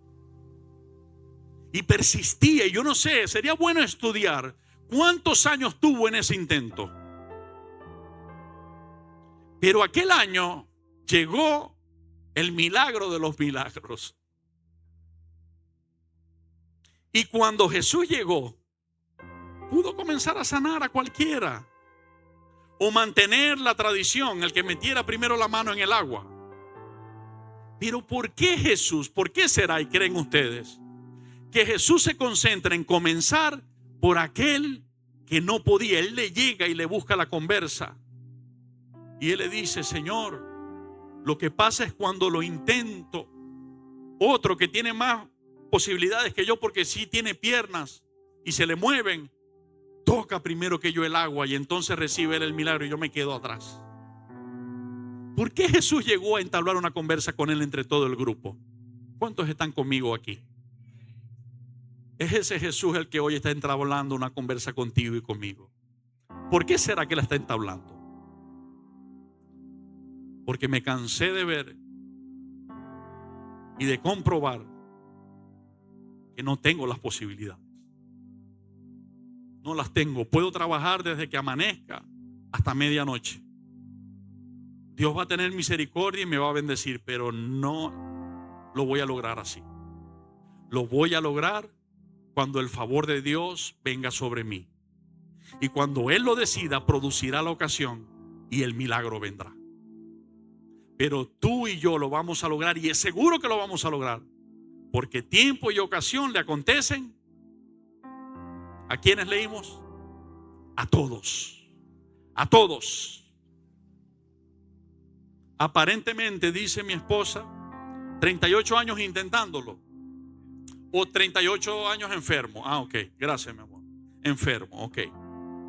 y persistía, y yo no sé, sería bueno estudiar cuántos años tuvo en ese intento. Pero aquel año llegó el milagro de los milagros. Y cuando Jesús llegó, pudo comenzar a sanar a cualquiera, o mantener la tradición, el que metiera primero la mano en el agua. Pero ¿por qué Jesús? ¿Por qué será, y creen ustedes, que Jesús se concentra en comenzar por aquel que no podía? Él le llega y le busca la conversa. Y él le dice, Señor, lo que pasa es cuando lo intento. Otro que tiene más posibilidades que yo, porque sí tiene piernas y se le mueven, toca primero que yo el agua y entonces recibe él el milagro y yo me quedo atrás. ¿Por qué Jesús llegó a entablar una conversa con él entre todo el grupo? ¿Cuántos están conmigo aquí? Es ese Jesús el que hoy está entablando una conversa contigo y conmigo. ¿Por qué será que la está entablando? Porque me cansé de ver y de comprobar que no tengo las posibilidades. No las tengo. Puedo trabajar desde que amanezca hasta medianoche. Dios va a tener misericordia y me va a bendecir, pero no lo voy a lograr así. Lo voy a lograr cuando el favor de Dios venga sobre mí. Y cuando Él lo decida, producirá la ocasión y el milagro vendrá. Pero tú y yo lo vamos a lograr, y es seguro que lo vamos a lograr, porque tiempo y ocasión le acontecen. ¿A quiénes leímos? A todos. A todos. Aparentemente, dice mi esposa, 38 años intentándolo. O 38 años enfermo. Ah, ok. Gracias, mi amor. Enfermo, ok.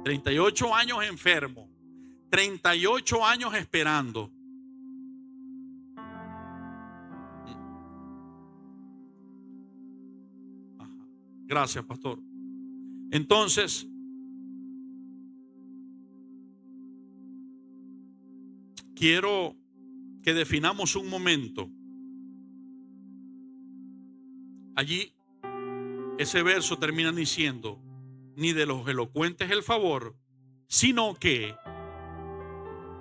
38 años enfermo. 38 años esperando. Ajá. Gracias, pastor. Entonces, quiero que definamos un momento. Allí, ese verso termina diciendo, ni de los elocuentes el favor, sino que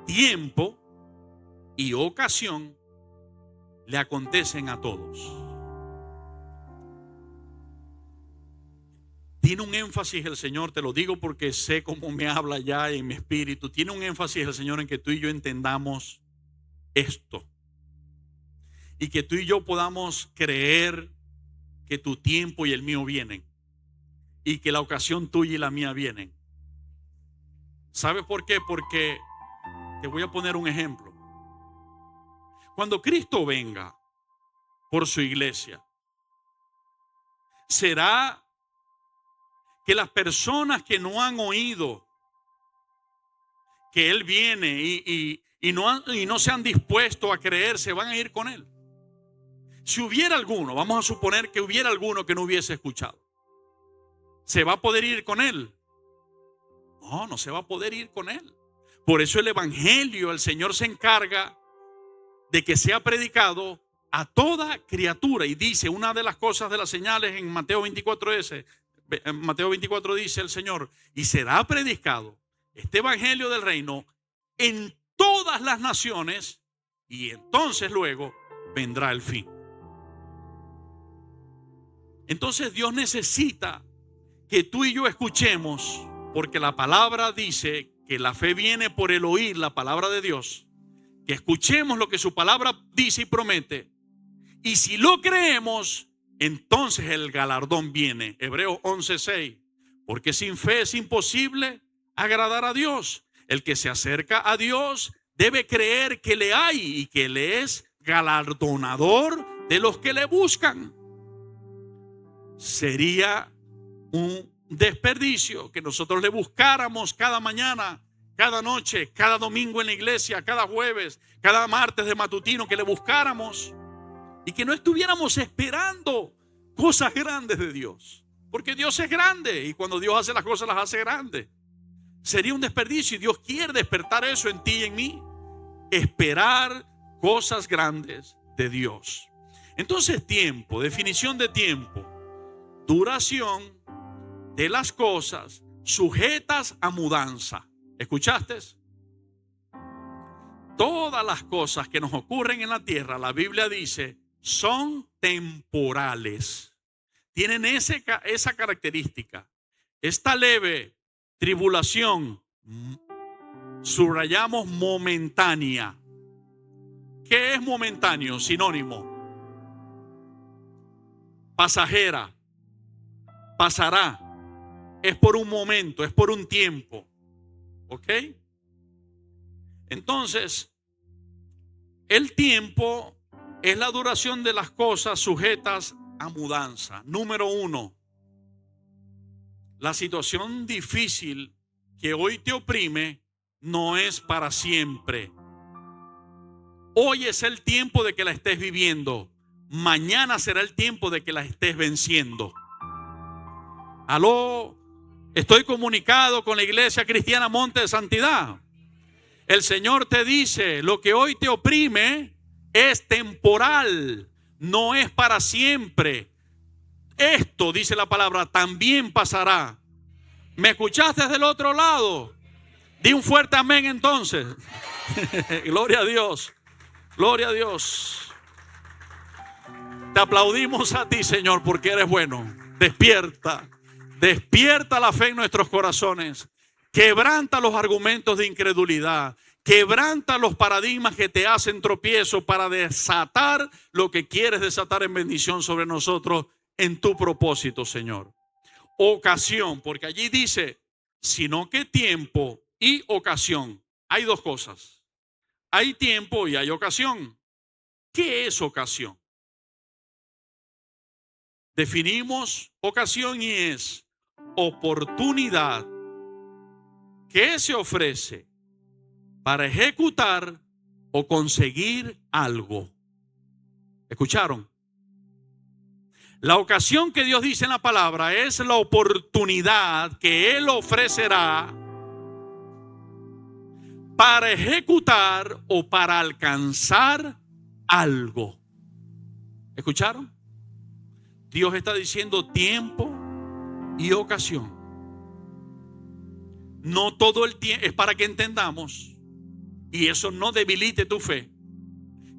tiempo y ocasión le acontecen a todos. Tiene un énfasis el Señor, te lo digo porque sé cómo me habla ya en mi espíritu. Tiene un énfasis el Señor en que tú y yo entendamos esto. Y que tú y yo podamos creer que tu tiempo y el mío vienen. Y que la ocasión tuya y la mía vienen. ¿Sabes por qué? Porque te voy a poner un ejemplo. Cuando Cristo venga por su iglesia, será que las personas que no han oído que Él viene y no se han dispuesto a creer, se van a ir con Él. Si hubiera alguno, vamos a suponer que hubiera alguno que no hubiese escuchado, ¿se va a poder ir con Él? No, no se va a poder ir con Él. Por eso el evangelio, el Señor se encarga de que sea predicado a toda criatura. Y dice, una de las cosas de las señales en Mateo 24 en Mateo 24 dice el Señor, y será predicado este evangelio del reino en todas las naciones, y entonces luego vendrá el fin. Entonces Dios necesita que tú y yo escuchemos, porque la palabra dice que la fe viene por el oír la palabra de Dios. que escuchemos lo que su palabra dice y promete. Y si lo creemos, entonces el galardón viene. Hebreos 11:6. Porque sin fe es imposible agradar a Dios. El que se acerca a Dios debe creer que le hay y que le es galardonador de los que le buscan. Sería un desperdicio que nosotros le buscáramos cada mañana, cada noche, cada domingo en la iglesia, cada jueves, cada martes de matutino, que le buscáramos y que no estuviéramos esperando cosas grandes de Dios. Porque Dios es grande y cuando Dios hace las cosas las hace grandes. Sería un desperdicio y Dios quiere despertar eso en ti y en mí. Esperar cosas grandes de Dios. Entonces, tiempo, definición de tiempo: duración de las cosas sujetas a mudanza. ¿Escuchaste? Todas las cosas que nos ocurren en la tierra, la Biblia dice, son temporales. Tienen esa característica. Esta leve tribulación, subrayamos momentánea. ¿Qué es momentáneo? Sinónimo: pasajera, pasará, es por un momento, es por un tiempo. ¿Ok? Entonces, el tiempo es la duración de las cosas sujetas a mudanza. Número 1, la situación difícil que hoy te oprime no es para siempre. Hoy es el tiempo de que la estés viviendo. Mañana será el tiempo de que la estés venciendo. Aló, estoy comunicado con la Iglesia Cristiana Monte de Santidad. El Señor te dice, lo que hoy te oprime es temporal, no es para siempre. Esto, dice la palabra, también pasará. ¿Me escuchaste del otro lado? Di un fuerte amén entonces. Gloria a Dios. Gloria a Dios. Te aplaudimos a ti, Señor, porque eres bueno. Despierta. Despierta la fe en nuestros corazones. Quebranta los argumentos de incredulidad. Quebranta los paradigmas que te hacen tropiezo para desatar lo que quieres desatar en bendición sobre nosotros en tu propósito, Señor. Ocasión, porque allí dice, sino que tiempo y ocasión. Hay dos cosas. Hay tiempo y hay ocasión. ¿Qué es ocasión? Definimos ocasión y es oportunidad que se ofrece para ejecutar o conseguir algo. ¿Escucharon? La ocasión que Dios dice en la palabra es la oportunidad que Él ofrecerá para ejecutar o para alcanzar algo. ¿Escucharon? Dios está diciendo tiempo y ocasión. No todo el tiempo, es para que entendamos, y eso no debilite tu fe,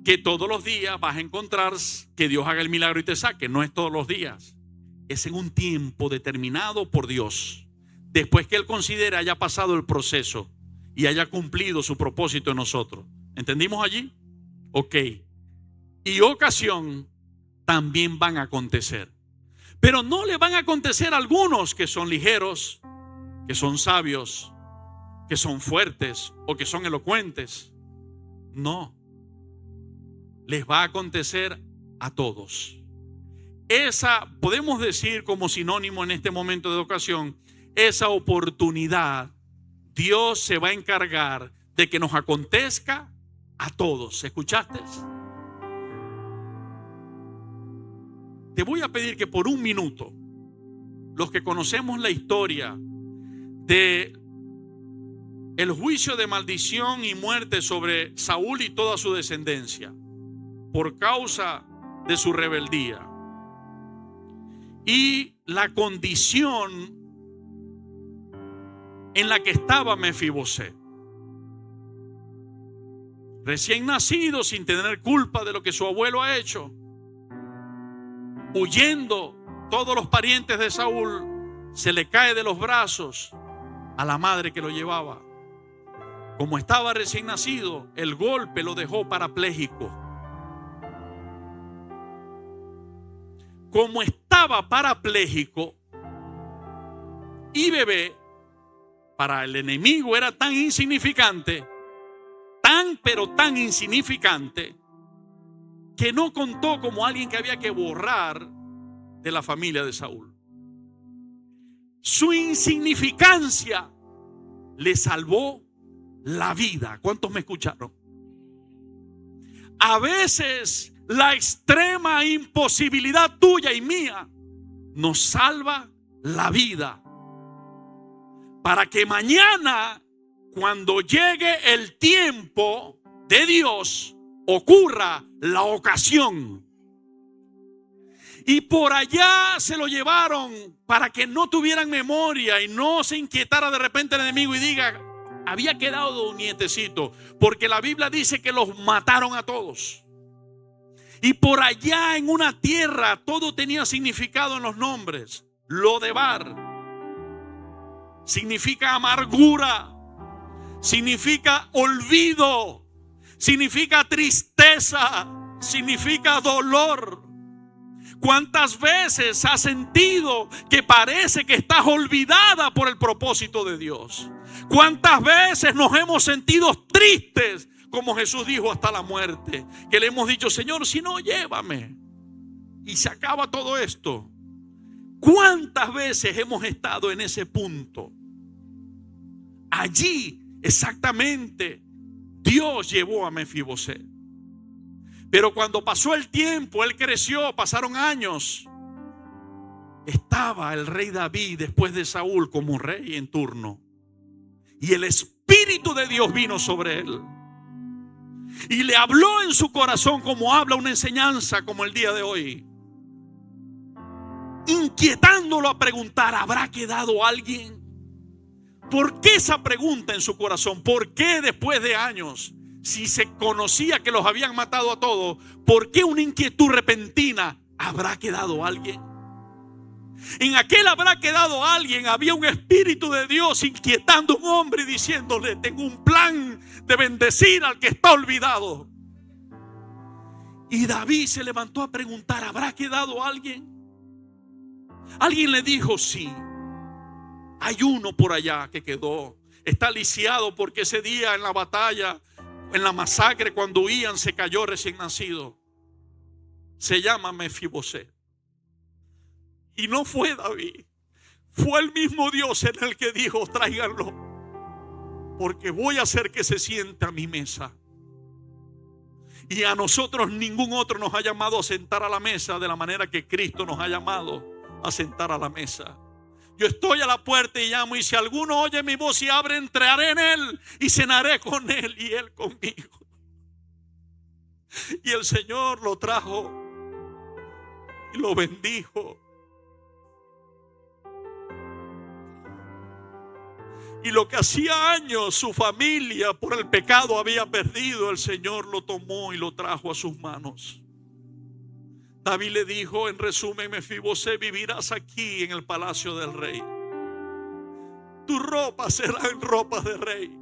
que todos los días vas a encontrar que Dios haga el milagro y te saque. No es todos los días, es en un tiempo determinado por Dios, después que Él considere haya pasado el proceso y haya cumplido su propósito en nosotros. ¿Entendimos allí? Ok. Y ocasión también van a acontecer, pero no le van a acontecer a algunos que son ligeros, que son sabios, que son fuertes o que son elocuentes. No, les va a acontecer a todos. Esa, podemos decir como sinónimo en este momento de ocasión, esa oportunidad, Dios se va a encargar de que nos acontezca a todos. ¿Escuchaste? Te voy a pedir que por un minuto, los que conocemos la historia de el juicio de maldición y muerte sobre Saúl y toda su descendencia por causa de su rebeldía y la condición en la que estaba Mefiboset, recién nacido, sin tener culpa de lo que su abuelo ha hecho, huyendo. Todos los parientes de Saúl, se le cae de los brazos a la madre que lo llevaba. Como estaba recién nacido, el golpe lo dejó parapléjico. Como estaba parapléjico y bebé, para el enemigo era tan insignificante, pero tan insignificante, que no contó como alguien que había que borrar de la familia de Saúl. Su insignificancia le salvó la vida. ¿Cuántos me escucharon? A veces la extrema imposibilidad tuya y mía nos salva la vida, para que mañana, cuando llegue el tiempo de Dios, ocurra la ocasión. Y por allá se lo llevaron para que no tuvieran memoria y no se inquietara de repente el enemigo y diga: había quedado un nietecito, porque la Biblia dice que los mataron a todos. Y por allá en una tierra todo tenía significado en los nombres. Lodebar significa amargura, significa olvido, significa tristeza, significa dolor. ¿Cuántas veces has sentido que parece que estás olvidada por el propósito de Dios? ¿Cuántas veces nos hemos sentido tristes, como Jesús dijo, hasta la muerte? Que le hemos dicho: Señor, si no, llévame. Y se acaba todo esto. ¿Cuántas veces hemos estado en ese punto? Allí exactamente Dios llevó a Mefiboset. Pero cuando pasó el tiempo, él creció, pasaron años. Estaba el rey David después de Saúl como rey en turno. Y el Espíritu de Dios vino sobre él. Y le habló en su corazón como habla una enseñanza como el día de hoy. Inquietándolo a preguntar: ¿habrá quedado alguien? ¿Por qué esa pregunta en su corazón? ¿Por qué después de años, si se conocía que los habían matado a todos, por qué una inquietud repentina? ¿Habrá quedado alguien? En aquel habrá quedado alguien, había un Espíritu de Dios inquietando a un hombre y diciéndole: tengo un plan de bendecir al que está olvidado. Y David se levantó a preguntar: ¿habrá quedado alguien? Alguien le dijo: sí, hay uno por allá que quedó. Está lisiado porque ese día en la batalla, en la masacre, cuando huían, se cayó recién nacido. Se llama Mefiboset. Y no fue David, fue el mismo Dios en el que dijo: tráiganlo, porque voy a hacer que se siente a mi mesa. Y a nosotros ningún otro nos ha llamado a sentar a la mesa de la manera que Cristo nos ha llamado a sentar a la mesa. Yo estoy a la puerta y llamo, y si alguno oye mi voz y abre, entraré en él y cenaré con él y él conmigo. Y el Señor lo trajo y lo bendijo. Y lo que hacía años su familia por el pecado había perdido, el Señor lo tomó y lo trajo a sus manos. David le dijo, en resumen: Mefiboset, vivirás aquí en el palacio del rey. Tus ropas serán ropas de rey.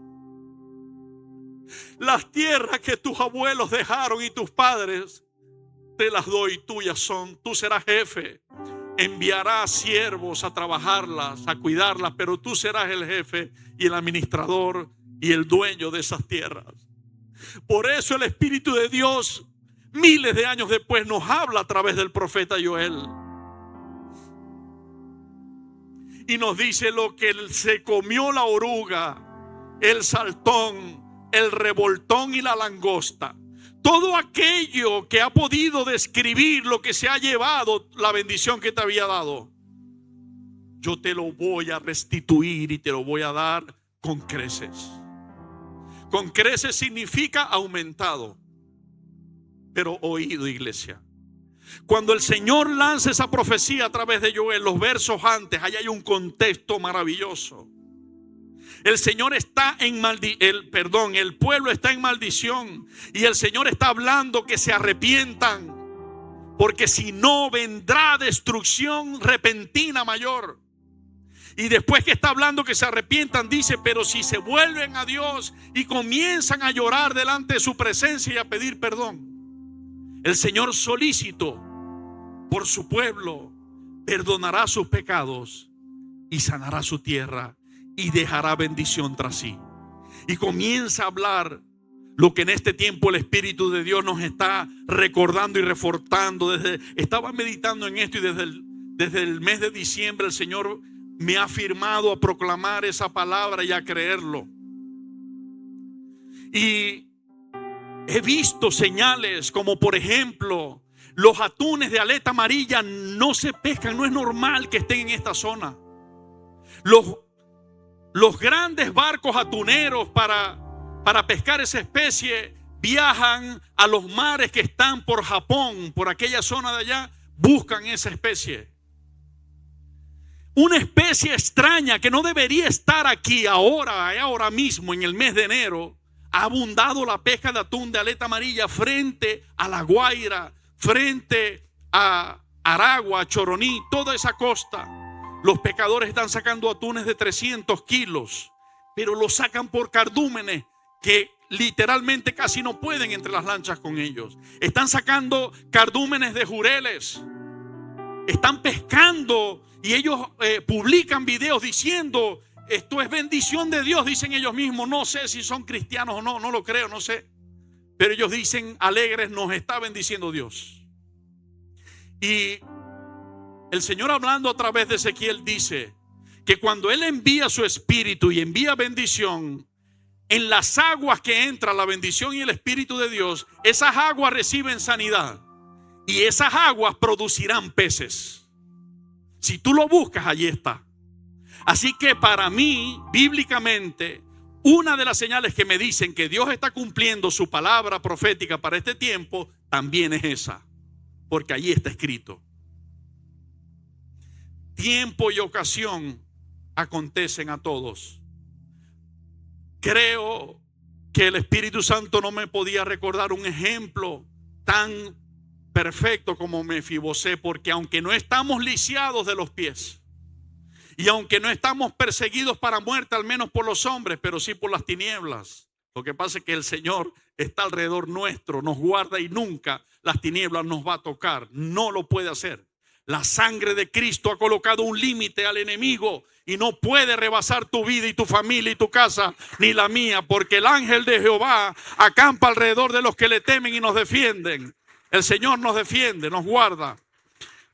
Las tierras que tus abuelos dejaron y tus padres, te las doy, tuyas son. Tú serás jefe. Enviarás siervos a trabajarlas, a cuidarlas, pero tú serás el jefe y el administrador y el dueño de esas tierras. Por eso el Espíritu de Dios, miles de años después, nos habla a través del profeta Joel. Y nos dice: lo que se comió la oruga, el saltón, el revoltón y la langosta, todo aquello que ha podido describir lo que se ha llevado, la bendición que te había dado, yo te lo voy a restituir y te lo voy a dar con creces. Con creces significa aumentado. Pero oído, iglesia, cuando el Señor lanza esa profecía a través de Joel, los versos antes, ahí hay un contexto maravilloso. El Señor está en el pueblo está en maldición, y el Señor está hablando que se arrepientan, porque si no vendrá destrucción repentina mayor. Y después que está hablando que se arrepientan, dice, pero si se vuelven a Dios y comienzan a llorar delante de su presencia y a pedir perdón, el Señor solícito por su pueblo perdonará sus pecados y sanará su tierra y dejará bendición tras sí. Y comienza a hablar lo que en este tiempo el Espíritu de Dios nos está recordando y reforzando. Estaba meditando en esto y desde el mes de diciembre el Señor me ha afirmado a proclamar esa palabra y a creerlo. Y he visto señales como, por ejemplo, los atunes de aleta amarilla no se pescan. No es normal que estén en esta zona. Los grandes barcos atuneros para pescar esa especie viajan a los mares que están por Japón, por aquella zona de allá, buscan esa especie. Una especie extraña que no debería estar aquí ahora mismo en el mes de enero. Ha abundado la pesca de atún de aleta amarilla frente a La Guaira, frente a Aragua, Choroní, toda esa costa. Los pescadores están sacando atunes de 300 kilos, pero los sacan por cardúmenes que literalmente casi no pueden entre las lanchas con ellos. Están sacando cardúmenes de jureles. Están pescando y ellos publican videos diciendo, esto es bendición de Dios, dicen ellos mismos. No sé si son cristianos o no, no lo creo, no sé. Pero ellos dicen alegres, nos está bendiciendo Dios. Y el Señor, hablando a través de Ezequiel, dice que cuando Él envía su espíritu y envía bendición, en las aguas que entra la bendición y el Espíritu de Dios, esas aguas reciben sanidad y esas aguas producirán peces. Si tú lo buscas, allí está. Así que para mí, bíblicamente, una de las señales que me dicen que Dios está cumpliendo su palabra profética para este tiempo, también es esa, porque allí está escrito. Tiempo y ocasión acontecen a todos. Creo que el Espíritu Santo no me podía recordar un ejemplo tan perfecto como Mefibosé, porque aunque no estamos lisiados de los pies y aunque no estamos perseguidos para muerte, al menos por los hombres, pero sí por las tinieblas, lo que pasa es que el Señor está alrededor nuestro, nos guarda y nunca las tinieblas nos va a tocar. No lo puede hacer. La sangre de Cristo ha colocado un límite al enemigo y no puede rebasar tu vida y tu familia y tu casa, ni la mía, porque el ángel de Jehová acampa alrededor de los que le temen y nos defienden. El Señor nos defiende, nos guarda.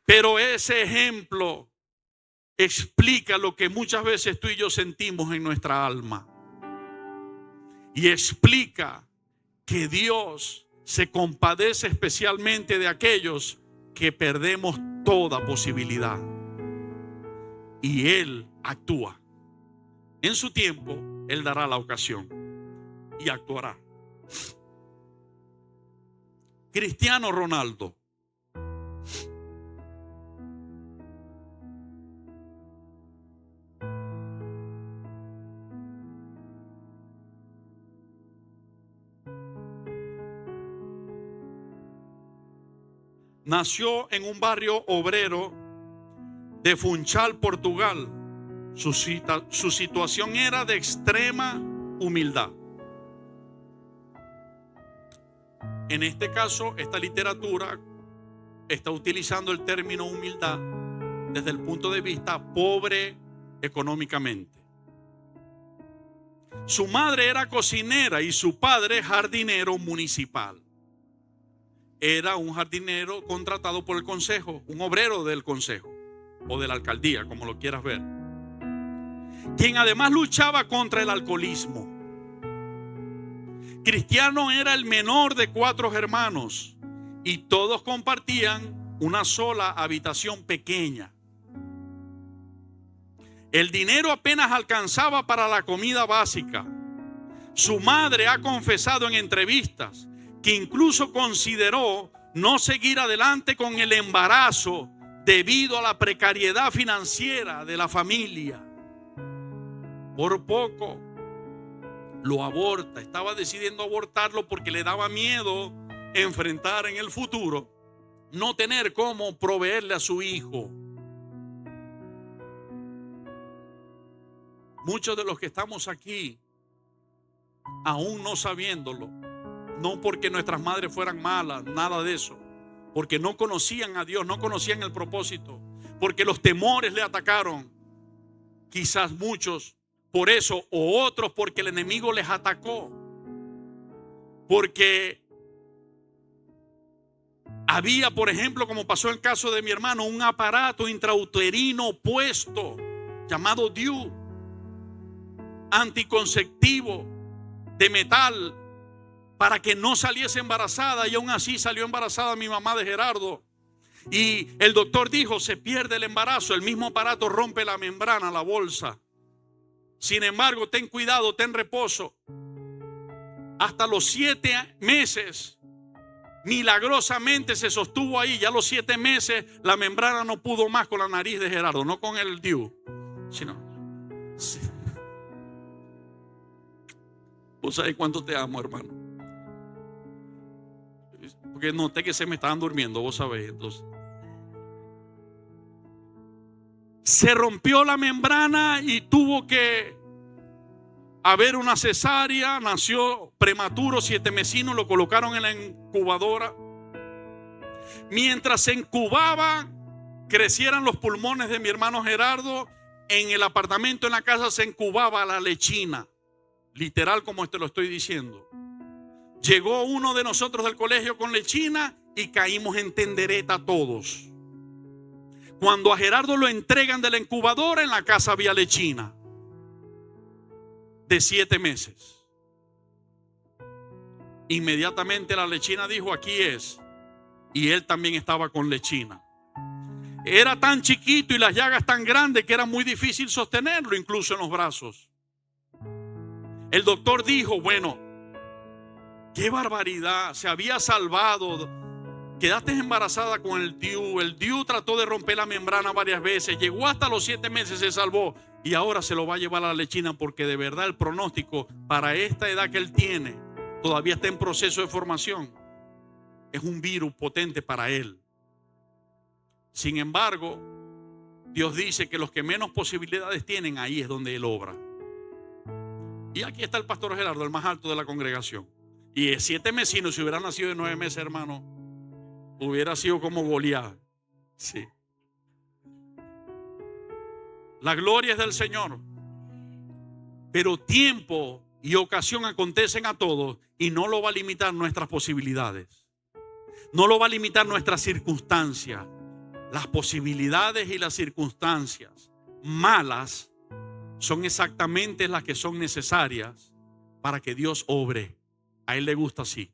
Pero ese ejemplo explica lo que muchas veces tú y yo sentimos en nuestra alma. Y explica que Dios se compadece especialmente de aquellos que perdemos toda posibilidad. Y Él actúa. En su tiempo, Él dará la ocasión y actuará. Cristiano Ronaldo. Nació en un barrio obrero de Funchal, Portugal. Su situación era de extrema humildad. En este caso, esta literatura está utilizando el término humildad desde el punto de vista pobre económicamente. Su madre era cocinera y su padre jardinero municipal. Era un jardinero contratado por el consejo, un obrero del consejo o de la alcaldía, como lo quieras ver, quien además luchaba contra el alcoholismo. Cristiano era el menor de 4 hermanos y todos compartían una sola habitación pequeña. El dinero apenas alcanzaba para la comida básica. Su madre ha confesado en entrevistas que incluso consideró no seguir adelante con el embarazo debido a la precariedad financiera de la familia. Por poco lo aborta. Estaba decidiendo abortarlo porque le daba miedo enfrentar en el futuro no tener cómo proveerle a su hijo. muchos de los que estamos aquí, aún no sabiéndolo, no porque nuestras madres fueran malas, nada de eso, porque no conocían a Dios, no conocían el propósito, porque los temores le atacaron. Quizás muchos por eso, o otros porque el enemigo les atacó, porque había, por ejemplo, como pasó en el caso de mi hermano, un aparato intrauterino puesto llamado DIU, anticonceptivo de metal, para que no saliese embarazada, y aún así salió embarazada mi mamá de Gerardo. Y el doctor dijo, se pierde el embarazo, el mismo aparato rompe la membrana, la bolsa. Sin embargo, ten cuidado, ten reposo. Hasta los 7 meses, milagrosamente se sostuvo ahí. Ya a los 7 meses, la membrana no pudo más con la nariz de Gerardo, no con el DIU, sino... Sí. ¿Vos sabés cuánto te amo, hermano? Porque noté que se me estaban durmiendo, vos sabés. Entonces, se rompió la membrana y tuvo que haber una cesárea. Nació prematuro, 7 mesino, lo colocaron en la incubadora. Mientras se incubaba, crecieran los pulmones de mi hermano Gerardo. En el apartamento, en la casa, se incubaba la lechina, literal como te lo estoy diciendo. Llegó uno de nosotros del colegio con lechina y caímos en tendereta todos. Cuando a Gerardo lo entregan de la incubadora, en la casa había lechina de 7 meses. Inmediatamente la lechina dijo, aquí es. Y él también estaba con lechina. Era tan chiquito y las llagas tan grandes que era muy difícil sostenerlo, incluso en los brazos. El doctor dijo, bueno, qué barbaridad, se había salvado. Quedaste embarazada con el DIU. El DIU trató de romper la membrana varias veces. Llegó hasta los 7 meses, se salvó. Y ahora se lo va a llevar a la lechina, porque de verdad el pronóstico para esta edad que él tiene todavía está en proceso de formación. Es un virus potente para él. Sin embargo, Dios dice que los que menos posibilidades tienen, ahí es donde Él obra. Y aquí está el pastor Gerardo, el más alto de la congregación. Y 7 mesinos, si hubiera nacido de 9 meses, hermano, hubiera sido como Goliat. Sí. La gloria es del Señor. Pero tiempo y ocasión acontecen a todos, y no lo va a limitar nuestras posibilidades. No lo va a limitar nuestras circunstancias. Las posibilidades y las circunstancias malas son exactamente las que son necesarias para que Dios obre. A Él le gusta así.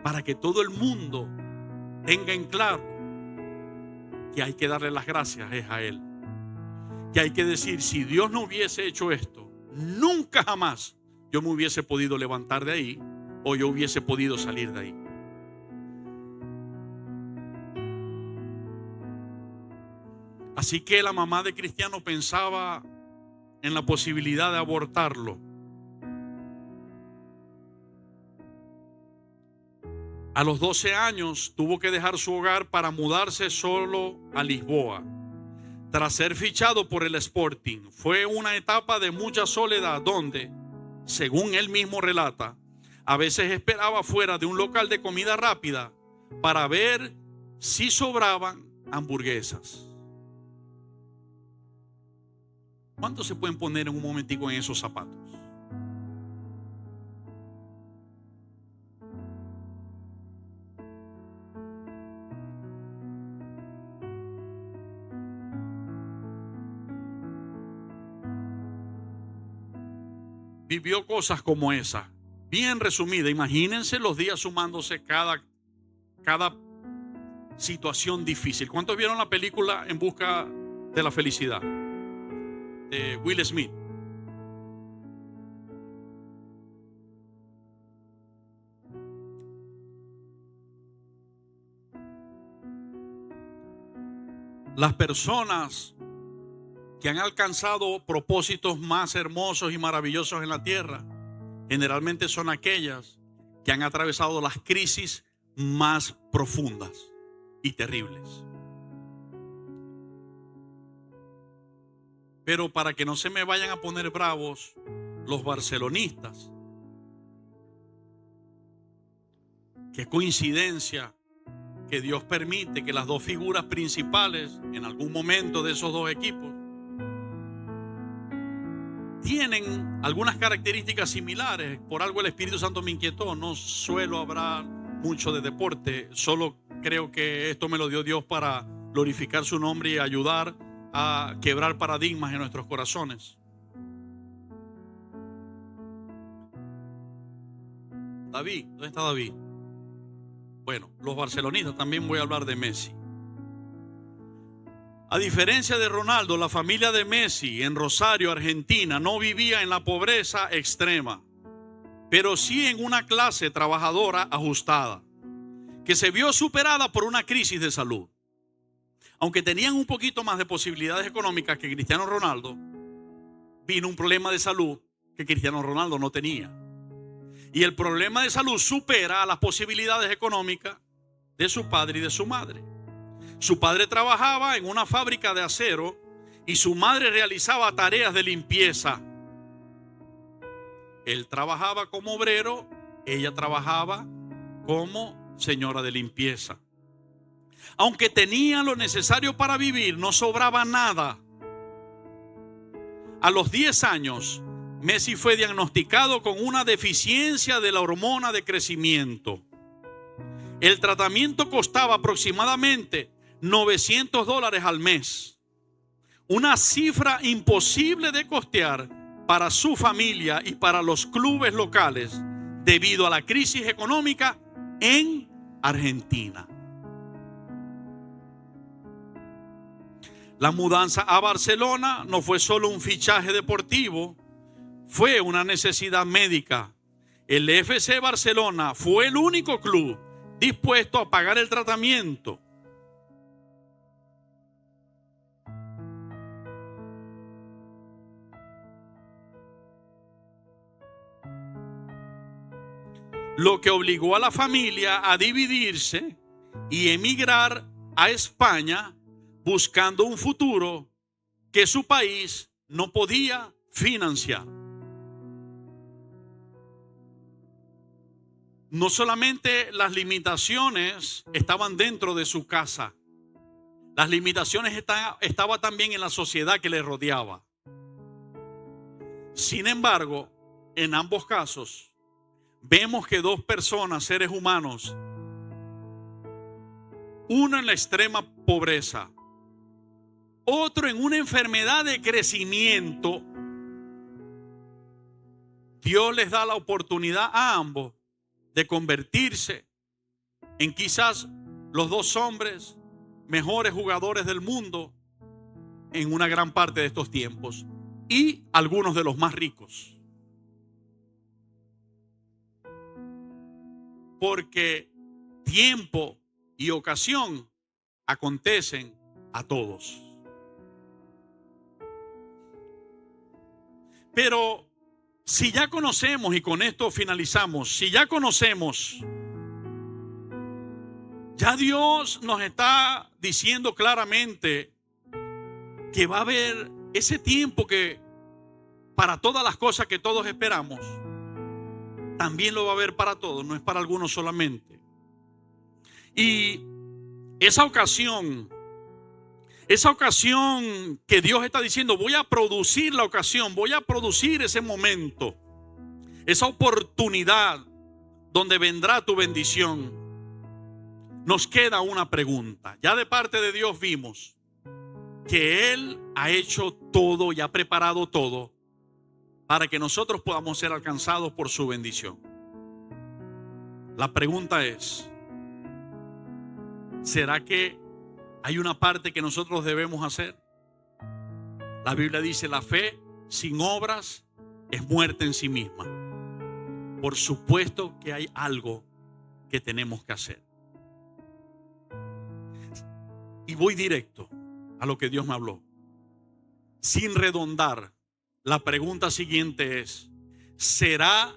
Para que todo el mundo tenga en claro que hay que darle las gracias es a Él. Que hay que decir, si Dios no hubiese hecho esto, nunca jamás yo me hubiese podido levantar de ahí, o yo hubiese podido salir de ahí. Así que la mamá de Cristiano pensaba en la posibilidad de abortarlo. A los 12 años tuvo que dejar su hogar para mudarse solo a Lisboa. Tras ser fichado por el Sporting, fue una etapa de mucha soledad donde, según él mismo relata, a veces esperaba fuera de un local de comida rápida para ver si sobraban hamburguesas. ¿Cuántos se pueden poner en un momentico en esos zapatos? Vivió cosas como esa, bien resumida. Imagínense los días sumándose cada situación difícil. ¿Cuántos vieron la película En busca de la felicidad? De Will Smith. Las personas que han alcanzado propósitos más hermosos y maravillosos en la tierra generalmente son aquellas que han atravesado las crisis más profundas y terribles. Pero para que no se me vayan a poner bravos los barcelonistas, qué coincidencia que Dios permite que las dos figuras principales en algún momento de esos dos equipos tienen algunas características similares. Por algo el Espíritu Santo me inquietó. No suelo hablar mucho de deporte, solo creo que esto me lo dio Dios para glorificar su nombre y ayudar a quebrar paradigmas en nuestros corazones. David, ¿dónde está David? Bueno, los barcelonistas, también voy a hablar de Messi. A diferencia de Ronaldo, la familia de Messi en Rosario, Argentina, no vivía en la pobreza extrema, pero sí en una clase trabajadora ajustada, que se vio superada por una crisis de salud. Aunque tenían un poquito más de posibilidades económicas que Cristiano Ronaldo, vino un problema de salud que Cristiano Ronaldo no tenía. Y el problema de salud supera a las posibilidades económicas de su padre y de su madre. Su padre trabajaba en una fábrica de acero y su madre realizaba tareas de limpieza. Él trabajaba como obrero, ella trabajaba como señora de limpieza. Aunque tenía lo necesario para vivir, no sobraba nada. A los 10 años, Messi fue diagnosticado con una deficiencia de la hormona de crecimiento. El tratamiento costaba aproximadamente $900 al mes. Una cifra imposible de costear para su familia y para los clubes locales debido a la crisis económica en Argentina. La mudanza a Barcelona no fue solo un fichaje deportivo, fue una necesidad médica. El FC Barcelona fue el único club dispuesto a pagar el tratamiento. Lo que obligó a la familia a dividirse y emigrar a España buscando un futuro que su país no podía financiar. No solamente las limitaciones estaban dentro de su casa, las limitaciones estaban también en la sociedad que le rodeaba. Sin embargo, en ambos casos, vemos que dos personas, seres humanos, uno en la extrema pobreza, otro en una enfermedad de crecimiento, Dios les da la oportunidad a ambos de convertirse en quizás los dos hombres mejores jugadores del mundo en una gran parte de estos tiempos y algunos de los más ricos. Porque tiempo y ocasión acontecen a todos. Pero si ya conocemos, y con esto finalizamos, si ya conocemos, ya Dios nos está diciendo claramente que va a haber ese tiempo que para todas las cosas que todos esperamos, también lo va a haber para todos, no es para algunos solamente. Y esa ocasión que Dios está diciendo, voy a producir la ocasión, voy a producir ese momento, esa oportunidad donde vendrá tu bendición. Nos queda una pregunta. Ya de parte de Dios vimos que Él ha hecho todo y ha preparado todo para que nosotros podamos ser alcanzados por su bendición. La pregunta es, ¿será que hay una parte que nosotros debemos hacer? La Biblia dice, la fe sin obras es muerte en sí misma. Por supuesto que hay algo que tenemos que hacer. Y voy directo a lo que Dios me habló. Sin redondar, la pregunta siguiente es, ¿será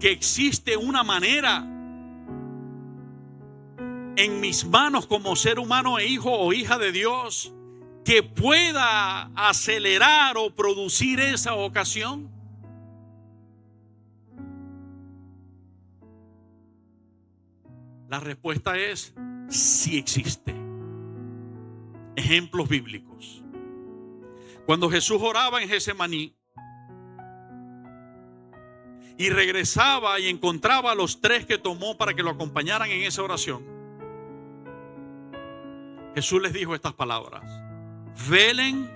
que existe una manera en mis manos como ser humano e hijo o hija de Dios que pueda acelerar o producir esa ocasión? La respuesta es sí existe. Ejemplos bíblicos. Cuando Jesús oraba en Getsemaní y regresaba y encontraba a los 3 que tomó para que lo acompañaran en esa oración, Jesús les dijo estas palabras: velen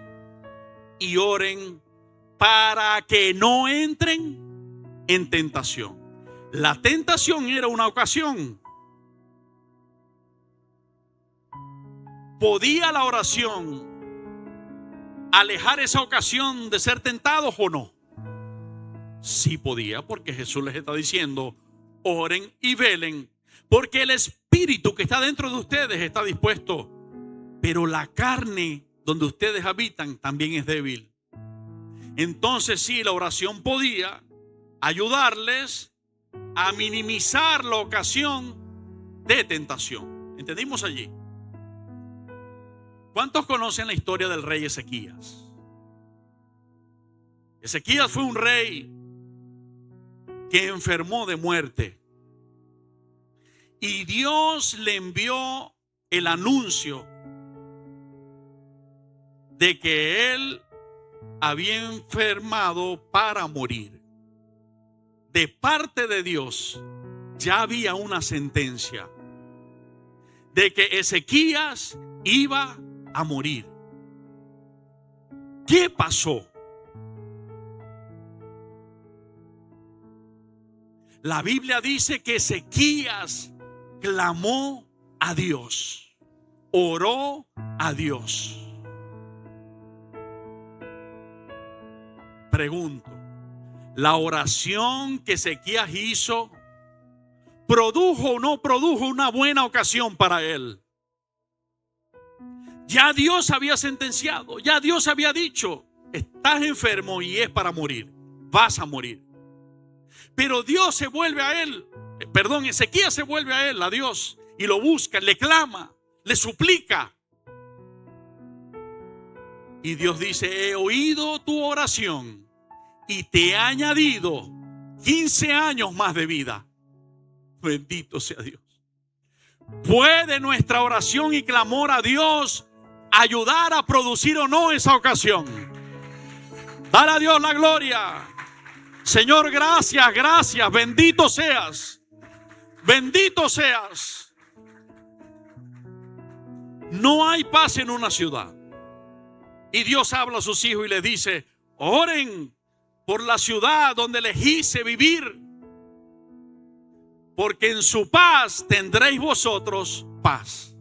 y oren para que no entren en tentación. La tentación era una ocasión. ¿Podía la oración alejar esa ocasión de ser tentados o no? Sí podía, porque Jesús les está diciendo: oren y velen, porque el espíritu que está dentro de ustedes está dispuesto, pero la carne donde ustedes habitan también es débil. Entonces sí, la oración podía ayudarles a minimizar la ocasión de tentación. ¿Entendimos allí? ¿Cuántos conocen la historia del rey Ezequías? Ezequías fue un rey que enfermó de muerte, y Dios le envió el anuncio de que él había enfermado para morir. De parte de Dios ya había una sentencia de que Ezequías iba a morir. ¿Qué pasó? La Biblia dice que Ezequías clamó a Dios, oró a Dios. Pregunto, ¿la oración que Ezequías hizo produjo o no produjo una buena ocasión para él? Ya Dios había sentenciado, ya Dios había dicho: estás enfermo y es para morir, vas a morir. Pero Dios se vuelve a él, Ezequías se vuelve a él, a Dios, y lo busca, le clama, le suplica. Y Dios dice: he oído tu oración y te he añadido 15 años más de vida. Bendito sea Dios. ¿Puede nuestra oración y clamor a Dios ayudar a producir o no esa ocasión? Dale a Dios la gloria. Señor, gracias, gracias. Bendito seas. Bendito seas. No hay paz en una ciudad. Y Dios habla a sus hijos y les dice: oren por la ciudad donde les hice vivir, porque en su paz tendréis vosotros paz.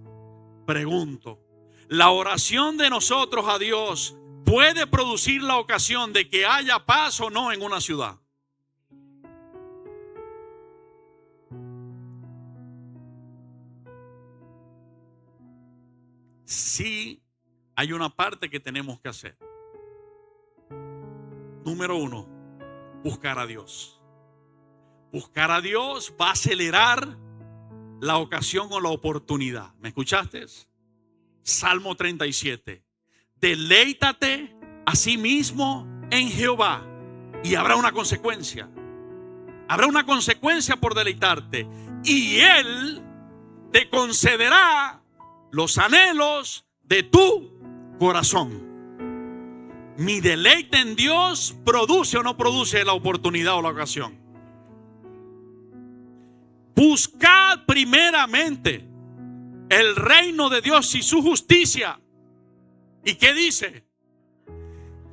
Pregunto, ¿la oración de nosotros a Dios puede producir la ocasión de que haya paz o no en una ciudad? Sí, hay una parte que tenemos que hacer. Número 1, buscar a Dios. Buscar a Dios va a acelerar la ocasión o la oportunidad. ¿Me escuchaste? Salmo 37. Deleítate a sí mismo en Jehová y habrá una consecuencia. Habrá una consecuencia por deleitarte, y Él te concederá los anhelos de tu corazón. Mi deleite en Dios produce o no produce la oportunidad o la ocasión. Buscad primeramente el reino de Dios y su justicia. ¿Y qué dice?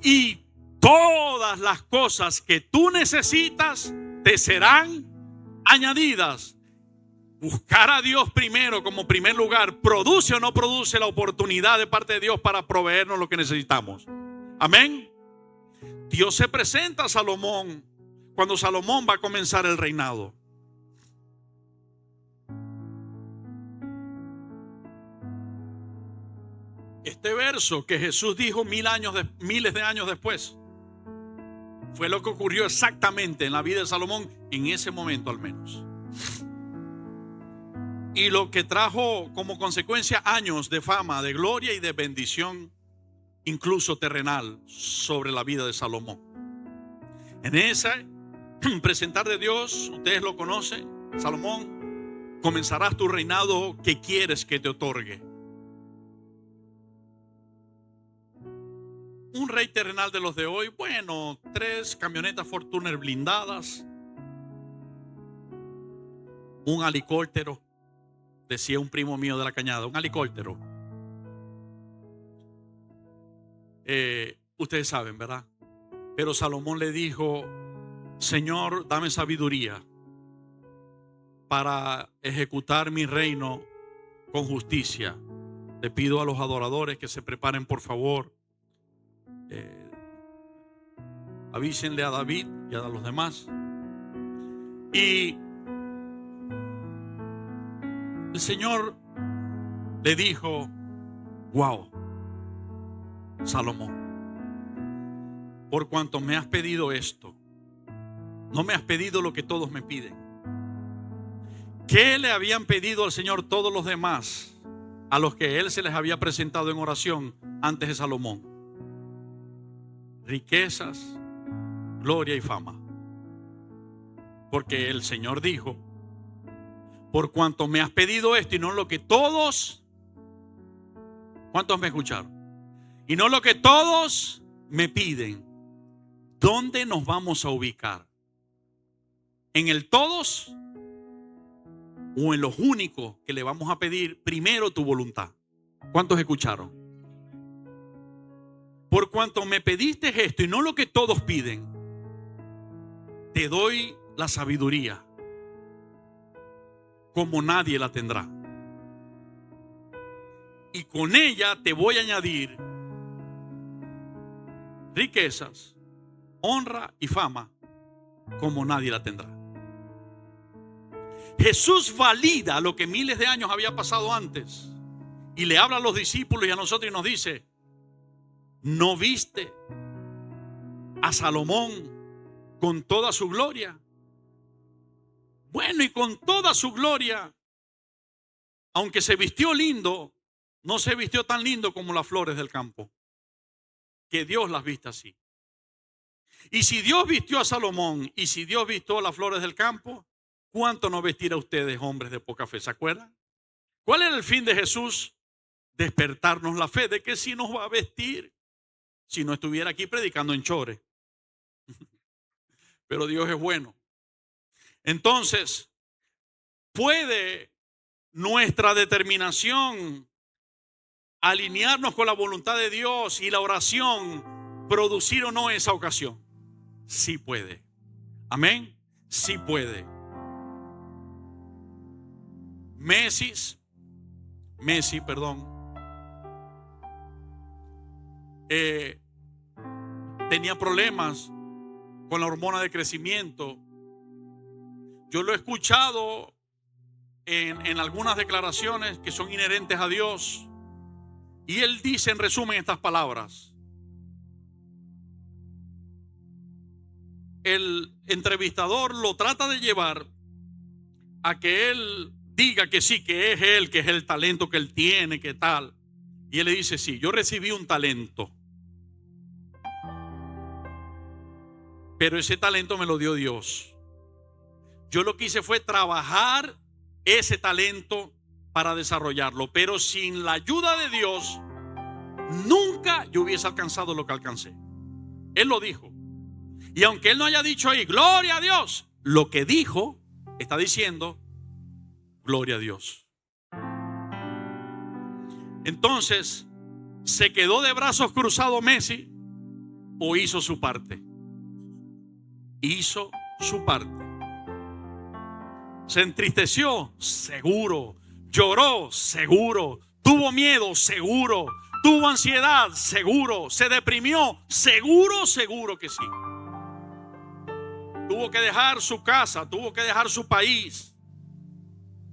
Y todas las cosas que tú necesitas te serán añadidas. Buscar a Dios primero como primer lugar produce o no produce la oportunidad de parte de Dios para proveernos lo que necesitamos. Amén. Dios se presenta a Salomón cuando Salomón va a comenzar el reinado. Este verso que Jesús dijo miles de años después fue lo que ocurrió exactamente en la vida de Salomón, en ese momento al menos. Y lo que trajo como consecuencia años de fama, de gloria y de bendición incluso terrenal, sobre la vida de Salomón. En ese presentar de Dios, ustedes lo conocen, Salomón, comenzarás tu reinado que quieres que te otorgue. Un rey terrenal de los de hoy, bueno, 3 camionetas Fortuner blindadas, un helicóptero, decía un primo mío de la Cañada, un helicóptero. Ustedes saben, ¿verdad? Pero Salomón le dijo: Señor, dame sabiduría para ejecutar mi reino con justicia. Le pido a los adoradores que se preparen, por favor. Avísenle a David y a los demás. Y el Señor le dijo: wow, Salomón, por cuanto me has pedido esto, no me has pedido lo que todos me piden. ¿Qué le habían pedido al Señor todos los demás a los que Él se les había presentado en oración antes de Salomón? Riquezas, gloria y fama. Porque el Señor dijo: por cuanto me has pedido esto y no lo que todos, ¿cuántos me escucharon? Y no lo que todos me piden, ¿dónde nos vamos a ubicar? ¿En el todos o en los únicos que le vamos a pedir primero tu voluntad? ¿Cuántos escucharon? Por cuanto me pediste esto y no lo que todos piden, te doy la sabiduría como nadie la tendrá. Y con ella te voy a añadir riquezas, honra y fama como nadie la tendrá. Jesús valida lo que miles de años había pasado antes y le habla a los discípulos y a nosotros y nos dice: ¿no viste a Salomón con toda su gloria? Bueno, y con toda su gloria, aunque se vistió lindo, no se vistió tan lindo como las flores del campo, que Dios las viste así. Y si Dios vistió a Salomón y si Dios vistió a las flores del campo, ¿cuánto no vestirá a ustedes, hombres de poca fe? ¿Se acuerdan? ¿Cuál era el fin de Jesús? Despertarnos la fe de que sí nos va a vestir. Si no estuviera aquí predicando en chores. Pero Dios es bueno. Entonces, ¿puede nuestra determinación, alinearnos con la voluntad de Dios y la oración, producir o no esa ocasión? Sí puede. Amén. Sí puede. Messi, perdón. Tenía problemas con la hormona de crecimiento. Yo lo he escuchado en algunas declaraciones que son inherentes a Dios. Y él dice en resumen estas palabras. El entrevistador lo trata de llevar a que él diga que sí, que es el talento que él tiene, que tal. Y él le dice: sí, yo recibí un talento, pero ese talento me lo dio Dios. Yo lo que hice fue trabajar ese talento para desarrollarlo, pero sin la ayuda de Dios nunca yo hubiese alcanzado lo que alcancé. Él lo dijo. Y aunque él no haya dicho ahí gloria a Dios, lo que dijo está diciendo gloria a Dios. Entonces, ¿se quedó de brazos cruzados Messi o hizo su parte? Hizo su parte. ¿Se entristeció? Seguro. ¿Lloró? Seguro. ¿Tuvo miedo? Seguro. ¿Tuvo ansiedad? Seguro. ¿Se deprimió? Seguro que sí. Tuvo que dejar su casa, tuvo que dejar su país.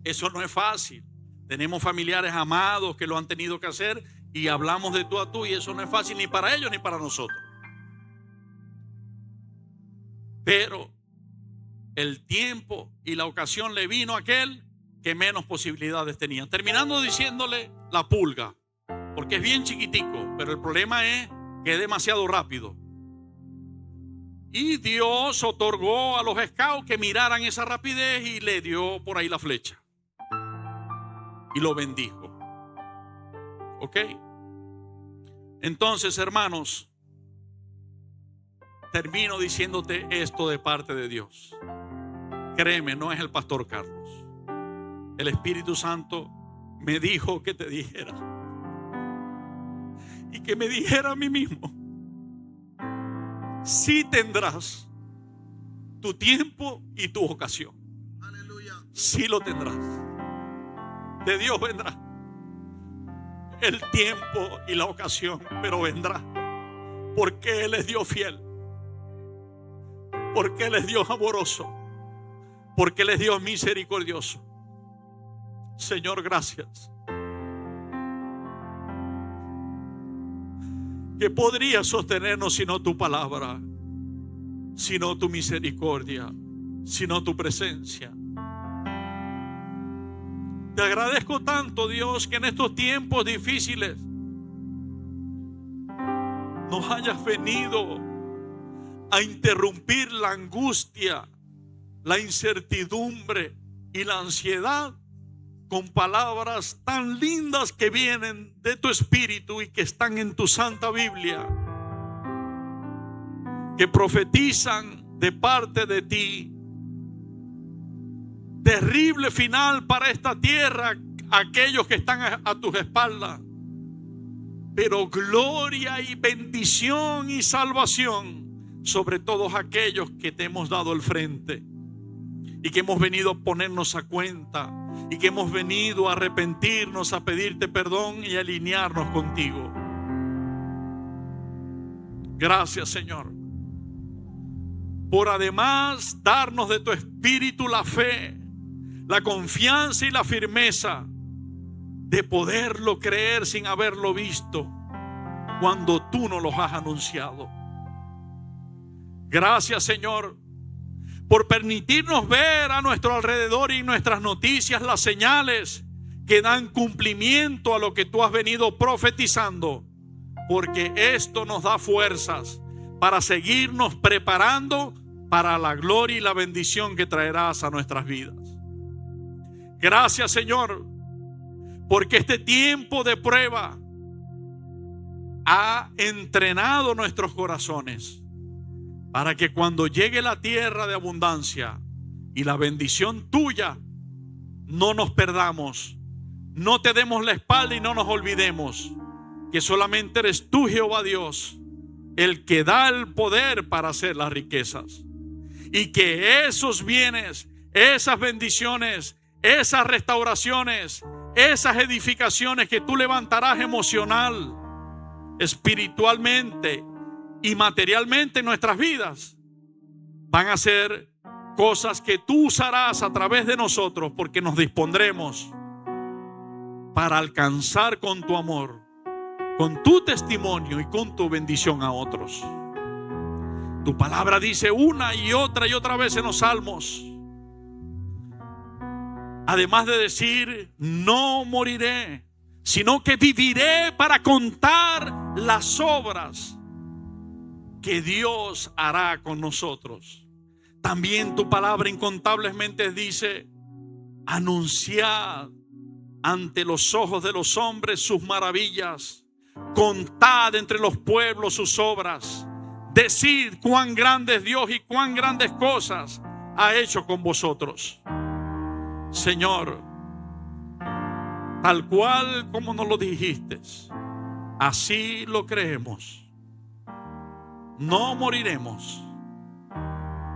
Eso no es fácil. Tenemos familiares amados que lo han tenido que hacer y hablamos de tú a tú, y eso no es fácil ni para ellos ni para nosotros. Pero el tiempo y la ocasión le vino a aquel que menos posibilidades tenía. Terminando diciéndole la pulga, porque es bien chiquitico, pero el problema es que es demasiado rápido. Y Dios otorgó a los scouts que miraran esa rapidez y le dio por ahí la flecha. Y lo bendijo. ¿Ok? Entonces, hermanos, termino diciéndote esto de parte de Dios. Créeme, no es el pastor Carlos. El Espíritu Santo me dijo que te dijera. Y que me dijera a mí mismo: sí tendrás tu tiempo y tu ocasión. Aleluya. Sí lo tendrás. De Dios vendrá el tiempo y la ocasión, pero vendrá. Porque Él es Dios fiel. Porque Él es Dios amoroso. Porque Él es Dios misericordioso. Señor, gracias. ¿Qué podría sostenernos sino tu palabra, sino tu misericordia, sino tu presencia? Te agradezco tanto, Dios, que en estos tiempos difíciles nos hayas venido a interrumpir la angustia, la incertidumbre y la ansiedad con palabras tan lindas que vienen de tu Espíritu y que están en tu Santa Biblia, que profetizan de parte de ti. Terrible final para esta tierra, aquellos que están a tus espaldas, pero gloria y bendición y salvación sobre todos aquellos que te hemos dado el frente y que hemos venido a ponernos a cuenta y que hemos venido a arrepentirnos, a pedirte perdón y a alinearnos contigo. Gracias, Señor, por además darnos de tu Espíritu la fe, la confianza y la firmeza de poderlo creer sin haberlo visto cuando tú nos los has anunciado. Gracias, Señor, por permitirnos ver a nuestro alrededor y en nuestras noticias las señales que dan cumplimiento a lo que tú has venido profetizando, porque esto nos da fuerzas para seguirnos preparando para la gloria y la bendición que traerás a nuestras vidas. Gracias, Señor, porque este tiempo de prueba ha entrenado nuestros corazones para que cuando llegue la tierra de abundancia y la bendición tuya, no nos perdamos, no te demos la espalda y no nos olvidemos que solamente eres tú, Jehová Dios, el que da el poder para hacer las riquezas, y que esos bienes, esas bendiciones, esas restauraciones, esas edificaciones que tú levantarás emocional, espiritualmente y materialmente en nuestras vidas, van a ser cosas que tú usarás a través de nosotros, porque nos dispondremos para alcanzar con tu amor, con tu testimonio y con tu bendición a otros. Tu palabra dice una y otra vez en los salmos, además de decir no moriré, sino que viviré para contar las obras que Dios hará con nosotros. También tu palabra incontablemente dice: anunciad ante los ojos de los hombres sus maravillas, contad entre los pueblos sus obras, decid cuán grande es Dios y cuán grandes cosas ha hecho con vosotros. Señor, tal cual como nos lo dijiste, así lo creemos. No moriremos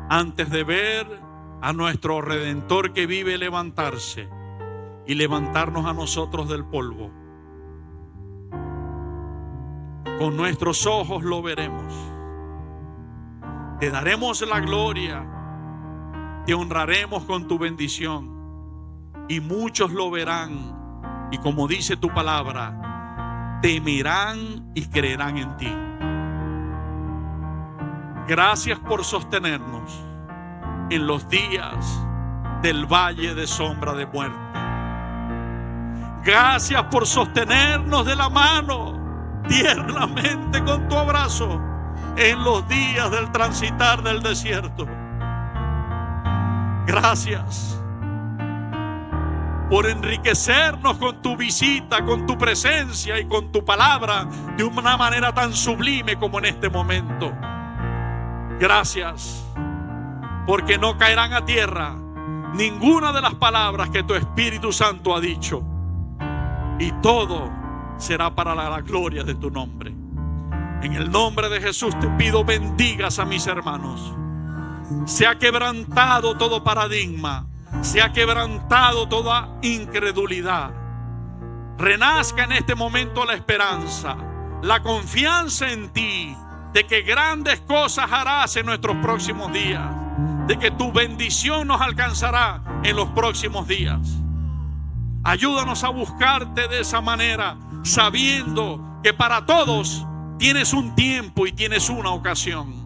antes de ver a nuestro Redentor que vive levantarse y levantarnos a nosotros del polvo. Con nuestros ojos lo veremos. Te daremos la gloria, te honraremos con tu bendición, y muchos lo verán, y como dice tu palabra, temerán y creerán en ti. Gracias por sostenernos en los días del valle de sombra de muerte. Gracias por sostenernos de la mano tiernamente con tu abrazo en los días del transitar del desierto. Gracias por enriquecernos con tu visita, con tu presencia y con tu palabra de una manera tan sublime como en este momento. Gracias porque no caerán a tierra ninguna de las palabras que tu Espíritu Santo ha dicho, y todo será para la gloria de tu nombre. En el nombre de Jesús te pido bendigas a mis hermanos. Se ha quebrantado todo paradigma, se ha quebrantado toda incredulidad. Renazca en este momento la esperanza, la confianza en ti, de que grandes cosas harás en nuestros próximos días, de que tu bendición nos alcanzará en los próximos días. Ayúdanos a buscarte de esa manera, sabiendo que para todos tienes un tiempo y tienes una ocasión.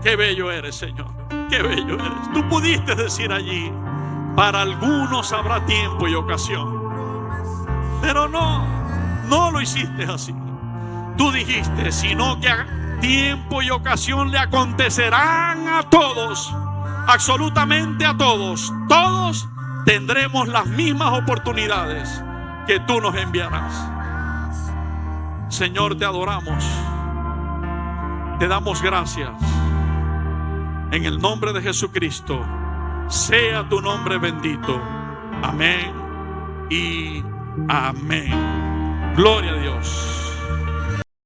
Qué bello eres, Señor, qué bello eres. Tú pudiste decir allí: para algunos habrá tiempo y ocasión. Pero no lo hiciste así. Tú dijiste: sino que tiempo y ocasión le acontecerán a todos, absolutamente a todos. Todos tendremos las mismas oportunidades que tú nos enviarás. Señor, te adoramos, te damos gracias. En el nombre de Jesucristo, sea tu nombre bendito. Amén y amén. Gloria a Dios.